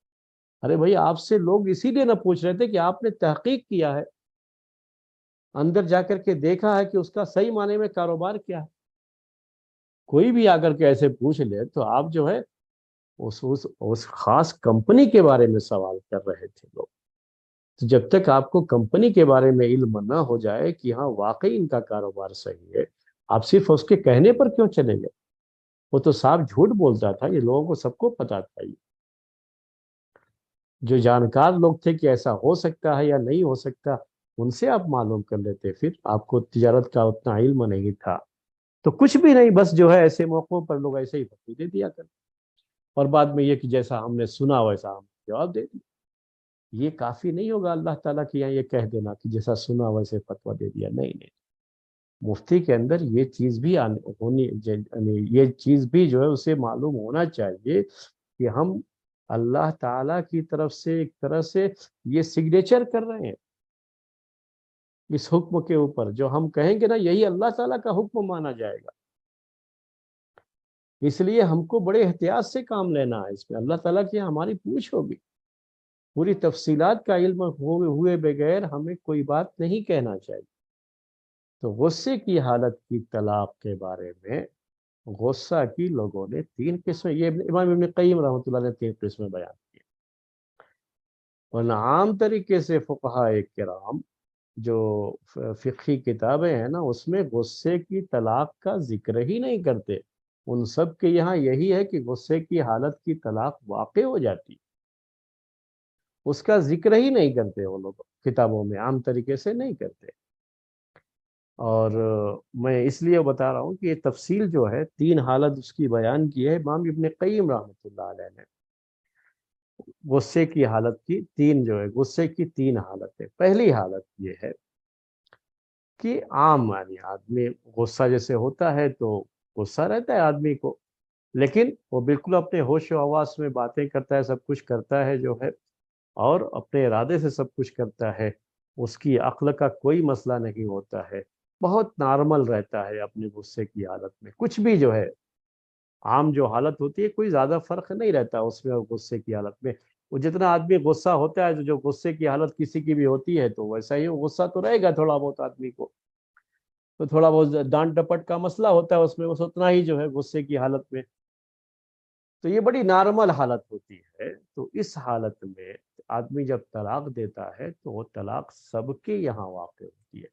[SPEAKER 2] ارے بھائی، آپ سے لوگ اسی لیے نہ پوچھ رہے تھے کہ آپ نے تحقیق کیا ہے، اندر جا کر کے دیکھا ہے کہ اس کا صحیح معنی میں کاروبار کیا ہے۔ کوئی بھی آ کر کے ایسے پوچھ لے تو آپ جو ہے اس خاص کمپنی کے بارے میں سوال کر رہے تھے لوگ۔ تو جب تک آپ کو کمپنی کے بارے میں علم نہ ہو جائے کہ ہاں واقعی ان کا کاروبار صحیح ہے، آپ صرف اس کے کہنے پر کیوں چلیں گے؟ وہ تو صاف جھوٹ بولتا تھا، یہ لوگوں کو سب کو پتا تھا۔ یہ جو جانکار لوگ تھے کہ ایسا ہو سکتا ہے یا نہیں ہو سکتا، ان سے آپ معلوم کر لیتے، پھر آپ کو تجارت کا اتنا علم نہیں تھا تو کچھ بھی نہیں، بس جو ہے ایسے موقعوں پر لوگ ایسے ہی فتوی دے دیا کرتے، اور بعد میں یہ کہ جیسا ہم نے سنا ویسا ہم نے جواب دے دیا۔ یہ کافی نہیں ہوگا اللہ تعالیٰ کے یہاں یہ کہہ دینا کہ جیسا سنا ویسے فتویٰ دے دیا، نہیں نہیں۔ مفتی کے اندر یہ چیز بھی ہونی، یعنی یہ چیز بھی جو ہے اسے معلوم ہونا چاہیے کہ ہم اللہ تعالیٰ کی طرف سے ایک طرح سے یہ سگنیچر کر رہے ہیں اس حکم کے اوپر، جو ہم کہیں گے نا یہی اللہ تعالیٰ کا حکم مانا جائے گا۔ اس لیے ہم کو بڑے احتیاط سے کام لینا ہے، اس میں اللہ تعالیٰ کی ہماری پوچھ ہوگی، پوری تفصیلات کا علم ہوئے بغیر ہمیں کوئی بات نہیں کہنا چاہیے۔ تو غصے کی حالت کی طلاق کے بارے میں غصہ کی لوگوں نے تین قسمیں، یہ امام ابن قیم رحمۃ اللہ نے تین قسمیں بیان کی، ورنہ عام طریقے سے فقہاء کرام جو فقہی کتابیں ہیں نا اس میں غصے کی طلاق کا ذکر ہی نہیں کرتے۔ ان سب کے یہاں یہی ہے کہ غصے کی حالت کی طلاق واقع ہو جاتی، اس کا ذکر ہی نہیں کرتے وہ لوگ، کتابوں میں عام طریقے سے نہیں کرتے۔ اور میں اس لیے بتا رہا ہوں کہ یہ تفصیل جو ہے تین حالت اس کی بیان کی ہے امام ابن قیم رحمۃ اللہ علیہ نے۔ غصے کی حالت کی تین جو ہے، غصے کی تین حالتیں، پہلی حالت یہ ہے کہ عام یعنی آدمی غصہ جیسے ہوتا ہے تو غصہ رہتا ہے آدمی کو، لیکن وہ بالکل اپنے ہوش و حواس میں باتیں کرتا ہے، سب کچھ کرتا ہے جو ہے، اور اپنے ارادے سے سب کچھ کرتا ہے، اس کی عقل کا کوئی مسئلہ نہیں ہوتا ہے، بہت نارمل رہتا ہے اپنے غصے کی حالت میں، کچھ بھی جو ہے عام جو حالت ہوتی ہے کوئی زیادہ فرق نہیں رہتا اس میں اور غصے کی حالت میں۔ وہ جتنا آدمی غصہ ہوتا ہے جو غصے کی حالت کسی کی بھی ہوتی ہے تو ویسا ہی غصہ تو رہے گا تھوڑا بہت آدمی کو، تو تھوڑا بہت ڈانٹ ڈپٹ کا مسئلہ ہوتا ہے اس میں، بس اتنا ہی جو ہے غصے کی حالت میں، تو یہ بڑی نارمل حالت ہوتی ہے۔ تو اس حالت میں آدمی جب طلاق دیتا ہے تو وہ طلاق سب کے یہاں واقع ہوتی ہے،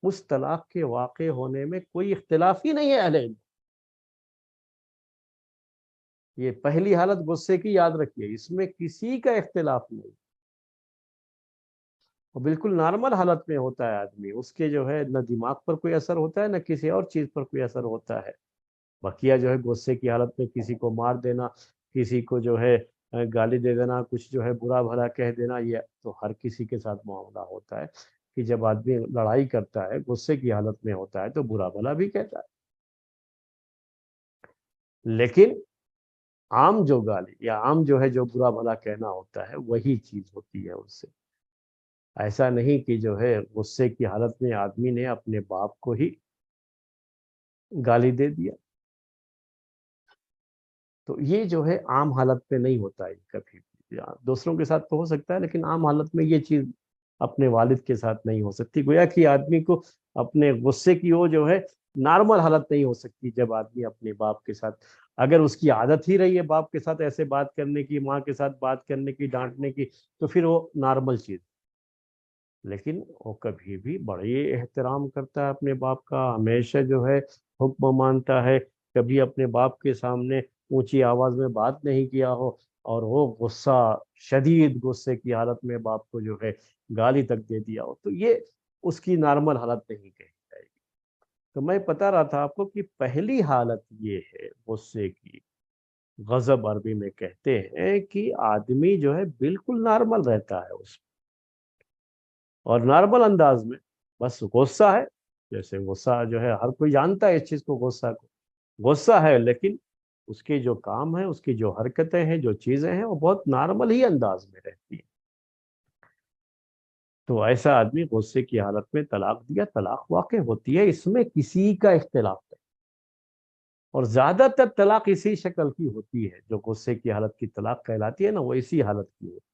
[SPEAKER 2] اس طلاق کے واقع ہونے میں کوئی اختلاف ہی نہیں ہے اہل علم۔ یہ پہلی حالت غصے کی یاد رکھیے، اس میں کسی کا اختلاف نہیں، وہ بالکل نارمل حالت میں ہوتا ہے آدمی، اس کے جو ہے نہ دماغ پر کوئی اثر ہوتا ہے نہ کسی اور چیز پر کوئی اثر ہوتا ہے۔ بقیہ جو ہے غصے کی حالت میں کسی کو مار دینا، کسی کو جو ہے گالی دے دینا، کچھ جو ہے برا بھلا کہہ دینا، یہ تو ہر کسی کے ساتھ معاملہ ہوتا ہے کہ جب آدمی لڑائی کرتا ہے غصے کی حالت میں ہوتا ہے تو برا بھلا بھی کہتا ہے، لیکن عام جو گالی یا عام جو ہے جو برا بھلا کہنا ہوتا ہے وہی چیز ہوتی ہے اس سے۔ ایسا نہیں کہ جو ہے غصے کی حالت میں آدمی نے اپنے باپ کو ہی گالی دے دیا، تو یہ جو ہے عام حالت میں نہیں ہوتا ہے کبھی بھی، دوسروں کے ساتھ تو ہو سکتا ہے لیکن عام حالت میں یہ چیز اپنے والد کے ساتھ نہیں ہو سکتی، گویا کہ آدمی کو اپنے غصے کی وہ جو ہے نارمل حالت نہیں ہو سکتی جب آدمی اپنے باپ کے ساتھ، اگر اس کی عادت ہی رہی ہے باپ کے ساتھ ایسے بات کرنے کی، ماں کے ساتھ بات کرنے کی، ڈانٹنے کی، تو پھر وہ نارمل چیز لیکن وہ کبھی بھی بڑے احترام کرتا ہے اپنے باپ کا، ہمیشہ جو ہے حکم مانتا ہے، کبھی اپنے باپ کے سامنے اونچی آواز میں بات نہیں کیا ہو، اور وہ غصہ، شدید غصے کی حالت میں باپ کو جو ہے گالی تک دے دیا ہو، تو یہ اس کی نارمل حالت نہیں کہی جائے گی۔ تو میں بتا رہا تھا آپ کو کہ پہلی حالت یہ ہے غصے کی، غضب عربی میں کہتے ہیں کہ آدمی جو ہے بالکل نارمل رہتا ہے اس میں، اور نارمل انداز میں بس غصہ ہے، جیسے غصہ جو ہے ہر کوئی جانتا ہے اس چیز کو، غصہ کو غصہ ہے، لیکن اس کے جو کام ہیں، اس کی جو حرکتیں ہیں، جو چیزیں ہیں، وہ بہت نارمل ہی انداز میں رہتی ہیں۔ تو ایسا آدمی غصے کی حالت میں طلاق دیا، طلاق واقع ہوتی ہے، اس میں کسی کا اختلاف نہیں، اور زیادہ تر طلاق اسی شکل کی ہوتی ہے، جو غصے کی حالت کی طلاق کہلاتی ہے نا، وہ اسی حالت کی ہوتی ہے۔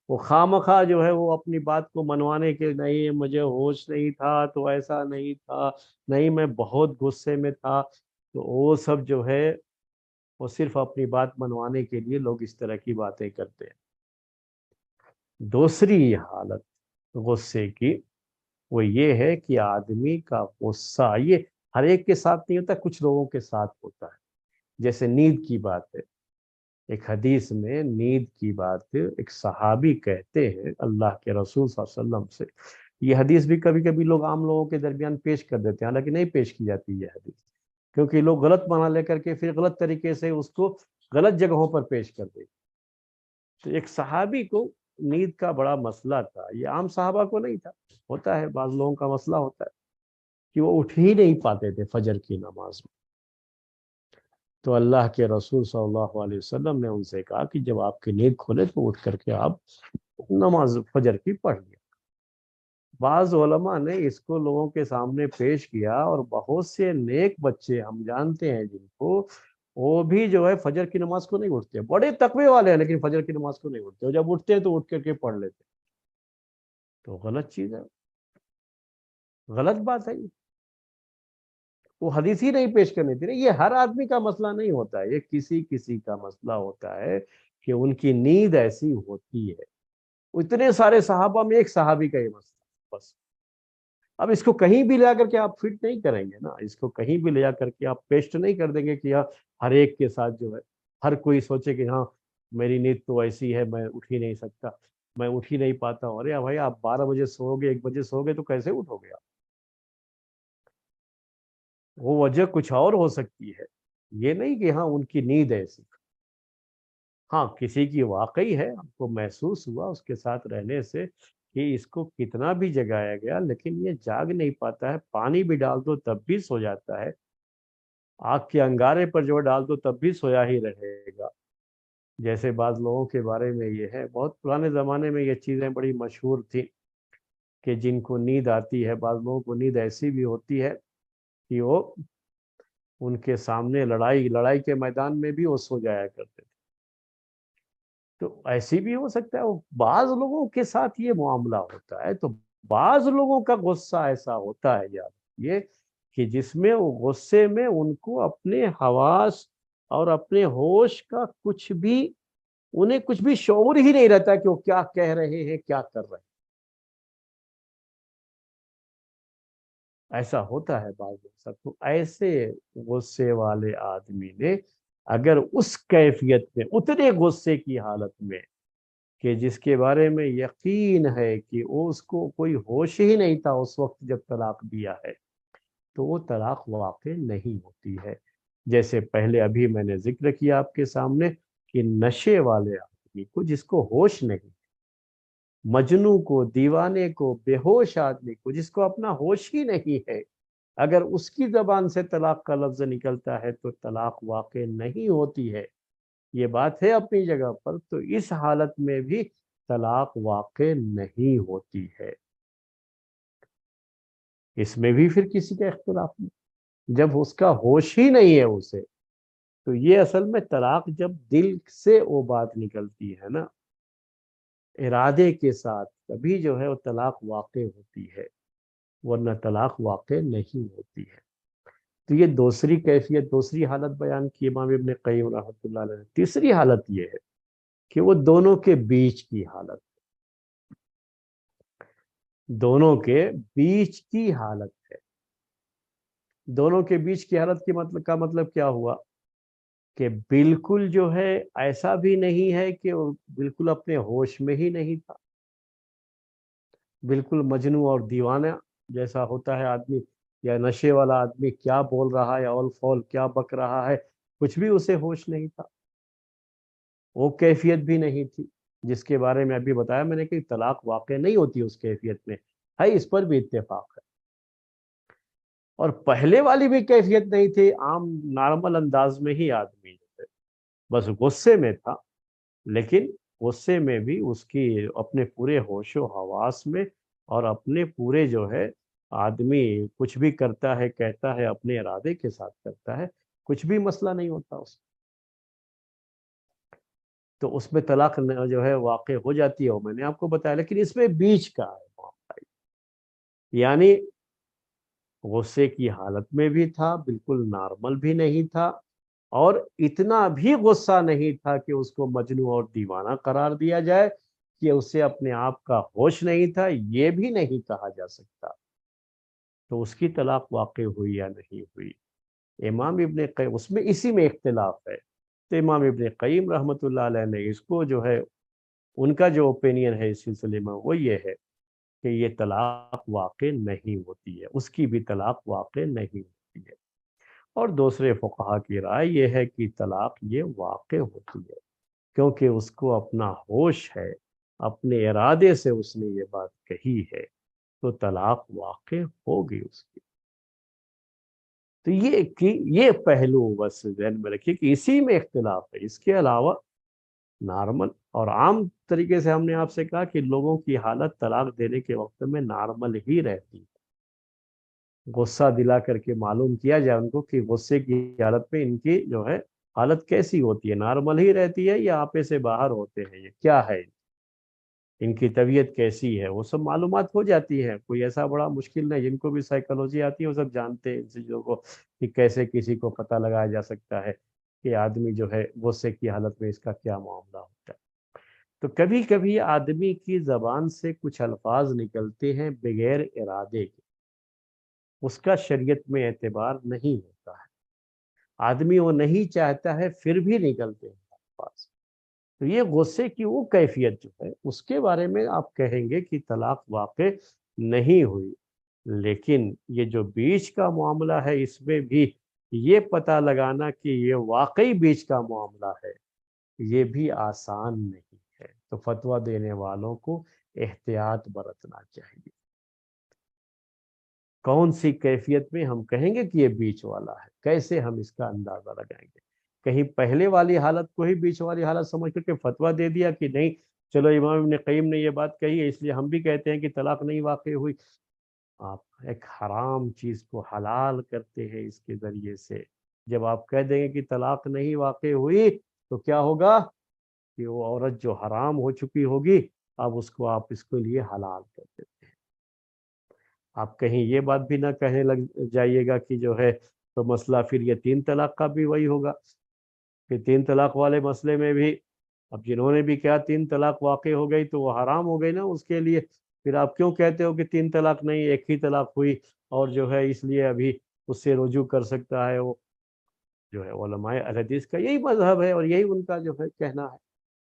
[SPEAKER 2] وہ خواہ جو ہے وہ اپنی بات کو منوانے کے، نہیں مجھے ہوش نہیں تھا تو ایسا نہیں تھا، نہیں میں بہت غصے میں تھا، تو وہ سب جو ہے وہ صرف اپنی بات منوانے کے لیے لوگ اس طرح کی باتیں کرتے ہیں۔ دوسری حالت غصے کی وہ یہ ہے کہ آدمی کا غصہ، یہ ہر ایک کے ساتھ نہیں ہوتا، کچھ لوگوں کے ساتھ ہوتا ہے۔ جیسے نیند کی بات ہے، ایک حدیث میں نیند کی بات ایک صحابی کہتے ہیں اللہ کے رسول صلی اللہ علیہ وسلم سے، یہ حدیث بھی کبھی کبھی لوگ عام لوگوں کے درمیان پیش کر دیتے ہیں، حالانکہ نہیں پیش کی جاتی یہ حدیث، کیونکہ لوگ غلط معنی لے کر کے پھر غلط طریقے سے اس کو غلط جگہوں پر پیش کر دیتے۔ تو ایک صحابی کو نیند کا بڑا مسئلہ تھا، یہ عام صحابہ کو نہیں تھا، ہوتا ہے بعض لوگوں کا مسئلہ ہوتا ہے کہ وہ اٹھ ہی نہیں پاتے تھے فجر کی نماز میں۔ تو اللہ کے رسول صلی اللہ علیہ وسلم نے ان سے کہا کہ جب آپ کی نیند کھلے تو اٹھ کر کے آپ نماز فجر کی پڑھ لیا۔ بعض علماء نے اس کو لوگوں کے سامنے پیش کیا، اور بہت سے نیک بچے ہم جانتے ہیں جن کو، وہ بھی جو ہے فجر کی نماز کو نہیں اٹھتے، بڑے تقوی والے ہیں لیکن فجر کی نماز کو نہیں اٹھتے، اور جب اٹھتے ہیں تو اٹھ کر کے پڑھ لیتے، تو غلط چیز ہے، غلط بات ہے یہ، وہ حدیث ہی نہیں پیش کرنی تھی۔ یہ ہر آدمی کا مسئلہ نہیں ہوتا ہے، یہ کسی کسی کا مسئلہ ہوتا ہے کہ ان کی نیند ایسی ہوتی ہے۔ اتنے سارے صحابہ میں ایک صحابی کا یہ مسئلہ بس۔ اب اس کو کہیں بھی لے کر کے آپ فٹ نہیں کریں گے نا، اس کو کہیں بھی لے جا کر کے آپ پیسٹ نہیں کر دیں گے کہ ہر ایک کے ساتھ جو ہے ہر کوئی سوچے کہ ہاں میری نیند تو ایسی ہے، میں اٹھ ہی نہیں سکتا، میں اٹھ ہی نہیں پاتا ہوں۔ ارے بھائی آپ 12 بجے سو گے، 1 بجے سو گے تو کیسے اٹھو گے آپ؟ وہ وجہ کچھ اور ہو سکتی ہے، یہ نہیں کہ ہاں ان کی نیند ایسی۔ ہاں کسی کی واقعی ہے، ہم کو محسوس ہوا اس کے ساتھ رہنے سے کہ اس کو کتنا بھی جگایا گیا لیکن یہ جاگ نہیں پاتا ہے، پانی بھی ڈال دو تب بھی سو جاتا ہے، آگ کے انگارے پر جو ڈال دو تب بھی سویا ہی رہے گا۔ جیسے بعض لوگوں کے بارے میں یہ ہے، بہت پرانے زمانے میں یہ چیزیں بڑی مشہور تھی کہ جن کو نیند آتی ہے، بعض لوگوں کو نیند ایسی بھی ہوتی ہے کہ وہ ان کے سامنے لڑائی کے میدان میں بھی وہ سو جایا کرتے تھے۔ تو ایسی بھی ہو سکتا ہے، وہ بعض لوگوں کے ساتھ یہ معاملہ ہوتا ہے، تو بعض لوگوں کا غصہ ایسا ہوتا ہے یار یہ کہ جس میں وہ غصے میں ان کو اپنے حواس اور اپنے ہوش کا کچھ بھی، انہیں کچھ بھی شعور ہی نہیں رہتا کہ وہ کیا کہہ رہے ہیں، کیا کر رہے ہیں۔ ایسا ہوتا ہے بعض لوگ سب کو، ایسے غصے والے آدمی نے اگر اس کیفیت میں، اتنے غصے کی حالت میں کہ جس کے بارے میں یقین ہے کہ وہ اس کو کوئی ہوش ہی نہیں تھا اس وقت جب طلاق دیا ہے، تو وہ طلاق واقع نہیں ہوتی ہے۔ جیسے پہلے ابھی میں نے ذکر کیا آپ کے سامنے کہ نشے والے آدمی کو، جس کو ہوش نہیں، مجنوں کو، دیوانے کو، بے ہوش آدمی کو جس کو اپنا ہوش ہی نہیں ہے، اگر اس کی زبان سے طلاق کا لفظ نکلتا ہے تو طلاق واقع نہیں ہوتی ہے۔ یہ بات ہے اپنی جگہ پر، تو اس حالت میں بھی طلاق واقع نہیں ہوتی ہے، اس میں بھی پھر کسی کا اختلاف نہیں، جب اس کا ہوش ہی نہیں ہے اسے۔ تو یہ اصل میں طلاق جب دل سے وہ بات نکلتی ہے نا، ارادے کے ساتھ، تبھی جو ہے وہ طلاق واقع ہوتی ہے، ورنہ طلاق واقع نہیں ہوتی ہے۔ تو یہ دوسری کیفیت، دوسری حالت بیان کی امام ابن قیم رحمۃ اللہ علیہ نے۔ تیسری حالت یہ ہے کہ وہ دونوں کے بیچ کی حالت، دونوں کے بیچ کی حالت ہے۔ دونوں کے بیچ کی حالت کا مطلب کیا ہوا کہ بالکل جو ہے ایسا بھی نہیں ہے کہ وہ بالکل اپنے ہوش میں ہی نہیں تھا، بالکل مجنون اور دیوانہ جیسا ہوتا ہے آدمی، یا نشے والا آدمی کیا بول رہا ہے، اول فول کیا بک رہا ہے، کچھ بھی اسے ہوش نہیں تھا، وہ کیفیت بھی نہیں تھی جس کے بارے میں ابھی بتایا میں نے کہ طلاق واقع نہیں ہوتی اس کیفیت میں، ہے اس پر بھی اتفاق ہے۔ اور پہلے والی بھی کیفیت نہیں تھی، عام نارمل انداز میں ہی آدمی جو ہے بس غصے میں تھا، لیکن غصے میں بھی اس کی اپنے پورے ہوش و حواس میں، اور اپنے پورے جو ہے آدمی کچھ بھی کرتا ہے کہتا ہے اپنے ارادے کے ساتھ کرتا ہے، کچھ بھی مسئلہ نہیں ہوتا اس، تو اس میں طلاق جو ہے واقع ہو جاتی ہے، وہ میں نے آپ کو بتایا، لیکن اس میں بیچ کا ہے معاملہ، یعنی غصے کی حالت میں بھی تھا، بالکل نارمل بھی نہیں تھا، اور اتنا بھی غصہ نہیں تھا کہ اس کو مجنون اور دیوانہ قرار دیا جائے، کہ اسے اپنے آپ کا ہوش نہیں تھا، یہ بھی نہیں کہا جا سکتا، تو اس کی طلاق واقع ہوئی یا نہیں ہوئی۔ امام ابن قیم اس میں اسی میں اختلاف ہے، تو امام ابن قیم رحمۃ اللہ علیہ نے اس کو جو ہے ان کا جو اوپینین ہے اس سلسلے میں وہ یہ ہے کہ یہ طلاق واقع نہیں ہوتی ہے، اس کی بھی طلاق واقع نہیں ہوتی ہے، اور دوسرے فقہا کی رائے یہ ہے کہ طلاق یہ واقع ہوتی ہے، کیونکہ اس کو اپنا ہوش ہے، اپنے ارادے سے اس نے یہ بات کہی ہے، تو طلاق واقع ہوگی اس کی۔ تو یہ پہلو بس ذہن میں رکھیے کہ اسی میں اختلاف ہے، اس کے علاوہ نارمل اور عام طریقے سے ہم نے آپ سے کہا کہ لوگوں کی حالت طلاق دینے کے وقت میں نارمل ہی رہتی ہے، غصہ دلا کر کے معلوم کیا جائے ان کو کہ غصے کی حالت میں ان کی جو ہے حالت کیسی ہوتی ہے، نارمل ہی رہتی ہے یا آپے سے باہر ہوتے ہیں، یہ کیا ہے، ان کی طبیعت کیسی ہے، وہ سب معلومات ہو جاتی ہے، کوئی ایسا بڑا مشکل نہیں، جن کو بھی سائیکالوجی آتی ہے وہ سب جانتے ہیں ان چیزوں کو کہ کیسے کسی کو پتہ لگایا جا سکتا ہے کہ آدمی جو ہے غصے کی حالت میں اس کا کیا معاملہ ہوتا ہے۔ تو کبھی کبھی آدمی کی زبان سے کچھ الفاظ نکلتے ہیں بغیر ارادے کے، اس کا شریعت میں اعتبار نہیں ہوتا ہے، آدمی وہ نہیں چاہتا ہے پھر بھی نکلتے ہیں الفاظ، تو یہ غصے کی وہ کیفیت جو ہے اس کے بارے میں آپ کہیں گے کہ طلاق واقع نہیں ہوئی، لیکن یہ جو بیچ کا معاملہ ہے اس میں بھی یہ پتہ لگانا کہ یہ واقعی بیچ کا معاملہ ہے، یہ بھی آسان نہیں ہے، تو فتویٰ دینے والوں کو احتیاط برتنا چاہیے، کون سی کیفیت میں ہم کہیں گے کہ یہ بیچ والا ہے، کیسے ہم اس کا اندازہ لگائیں گے، کہیں پہلے والی حالت کو ہی بیچ والی حالت سمجھ کر کے فتویٰ دے دیا کہ نہیں چلو امام ابن قیم نے یہ بات کہی ہے اس لیے ہم بھی کہتے ہیں کہ طلاق نہیں واقع ہوئی، آپ ایک حرام چیز کو حلال کرتے ہیں اس کے ذریعے سے، جب آپ کہہ دیں گے کہ طلاق نہیں واقع ہوئی تو کیا ہوگا کہ وہ عورت جو حرام ہو چکی ہوگی اب اس کو آپ اس کے لیے حلال کر دیتے ہیں، آپ کہیں یہ بات بھی نہ کہنے لگ جائیے گا کہ جو ہے تو مسئلہ پھر یہ تین طلاق کا بھی وہی ہوگا، کہ تین طلاق والے مسئلے میں بھی اب جنہوں نے بھی کیا تین طلاق واقع ہو گئی تو وہ حرام ہو گئی نا اس کے لیے، پھر آپ کیوں کہتے ہو کہ تین طلاق نہیں ایک ہی طلاق ہوئی اور جو ہے اس لیے ابھی اس سے رجوع کر سکتا ہے، وہ جو ہے علماء اہل حدیث کا یہی مذہب ہے اور یہی ان کا جو ہے کہنا ہے،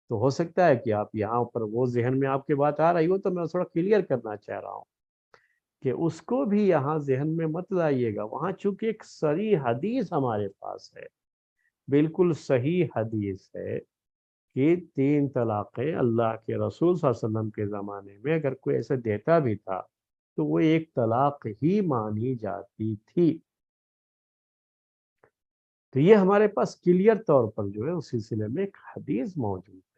[SPEAKER 2] تو ہو سکتا ہے کہ آپ یہاں پر وہ ذہن میں آپ کی بات آ رہی ہو تو میں تھوڑا کلیئر کرنا چاہ رہا ہوں کہ اس کو بھی یہاں ذہن میں مت لائیے گا، وہاں چونکہ ایک صریح حدیث ہمارے پاس ہے، بالکل صحیح حدیث ہے کہ تین طلاقیں اللہ کے رسول صلی اللہ علیہ وسلم کے زمانے میں اگر کوئی ایسے دیتا بھی تھا تو وہ ایک طلاق ہی مانی جاتی تھی، تو یہ ہمارے پاس کلیئر طور پر جو ہے اس سلسلے میں ایک حدیث موجود ہے،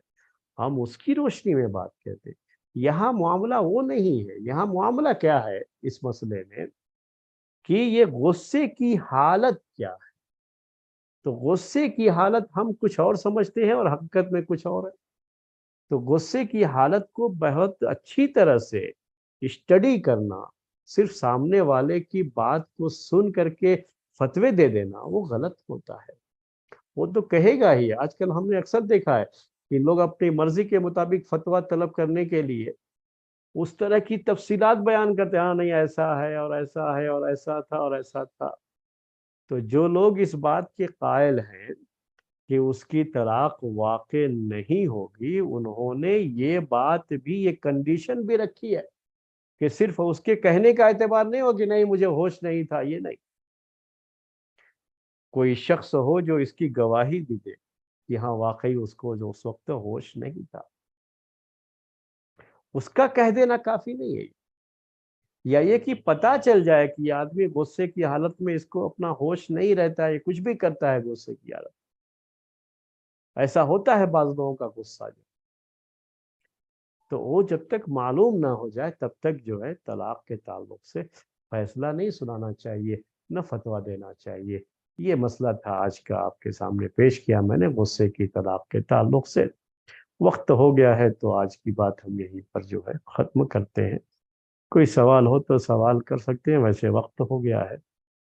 [SPEAKER 2] ہم اس کی روشنی میں بات کرتے ہیں، یہاں معاملہ وہ نہیں ہے، یہاں معاملہ کیا ہے اس مسئلے میں کہ یہ غصے کی حالت کیا ہے، تو غصے کی حالت ہم کچھ اور سمجھتے ہیں اور حقیقت میں کچھ اور ہے، تو غصے کی حالت کو بہت اچھی طرح سے اسٹڈی کرنا، صرف سامنے والے کی بات کو سن کر کے فتوے دے دینا وہ غلط ہوتا ہے، وہ تو کہے گا ہی، آج کل ہم نے اکثر دیکھا ہے کہ لوگ اپنی مرضی کے مطابق فتویٰ طلب کرنے کے لیے اس طرح کی تفصیلات بیان کرتے ہیں، ہاں نہیں ایسا ہے اور ایسا ہے اور ایسا تھا اور ایسا تھا۔ تو جو لوگ اس بات کے قائل ہیں کہ اس کی طلاق واقع نہیں ہوگی، انہوں نے یہ بات بھی، یہ کنڈیشن بھی رکھی ہے کہ صرف اس کے کہنے کا اعتبار نہیں ہو کہ نہیں مجھے ہوش نہیں تھا، یہ نہیں، کوئی شخص ہو جو اس کی گواہی بھی دے کہ ہاں واقعی اس کو جو اس وقت ہوش نہیں تھا، اس کا کہہ دینا کافی نہیں ہے۔ یا یہ کہ پتہ چل جائے کہ یہ آدمی غصے کی حالت میں اس کو اپنا ہوش نہیں رہتا ہے، یہ کچھ بھی کرتا ہے غصے کی حالت، ایسا ہوتا ہے بعض لوگوں کا غصہ جو، تو وہ جب تک معلوم نہ ہو جائے تب تک جو ہے طلاق کے تعلق سے فیصلہ نہیں سنانا چاہیے، نہ فتویٰ دینا چاہیے۔ یہ مسئلہ تھا آج کا آپ کے سامنے پیش کیا میں نے غصے کی طلاق کے تعلق سے۔ وقت ہو گیا ہے تو آج کی بات ہم یہیں پر جو ہے ختم کرتے ہیں۔ کوئی سوال ہو تو سوال کر سکتے ہیں، ویسے وقت ہو گیا ہے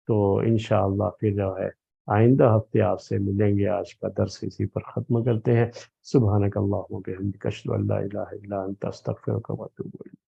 [SPEAKER 2] تو انشاءاللہ پھر جو ہے آئندہ ہفتے آپ سے ملیں گے۔ آج کا درس اسی پر ختم کرتے ہیں۔ سبحانک اللہم و بحمدک اشہد ان لا الہ الا انت استغفرک و اتوب الیک۔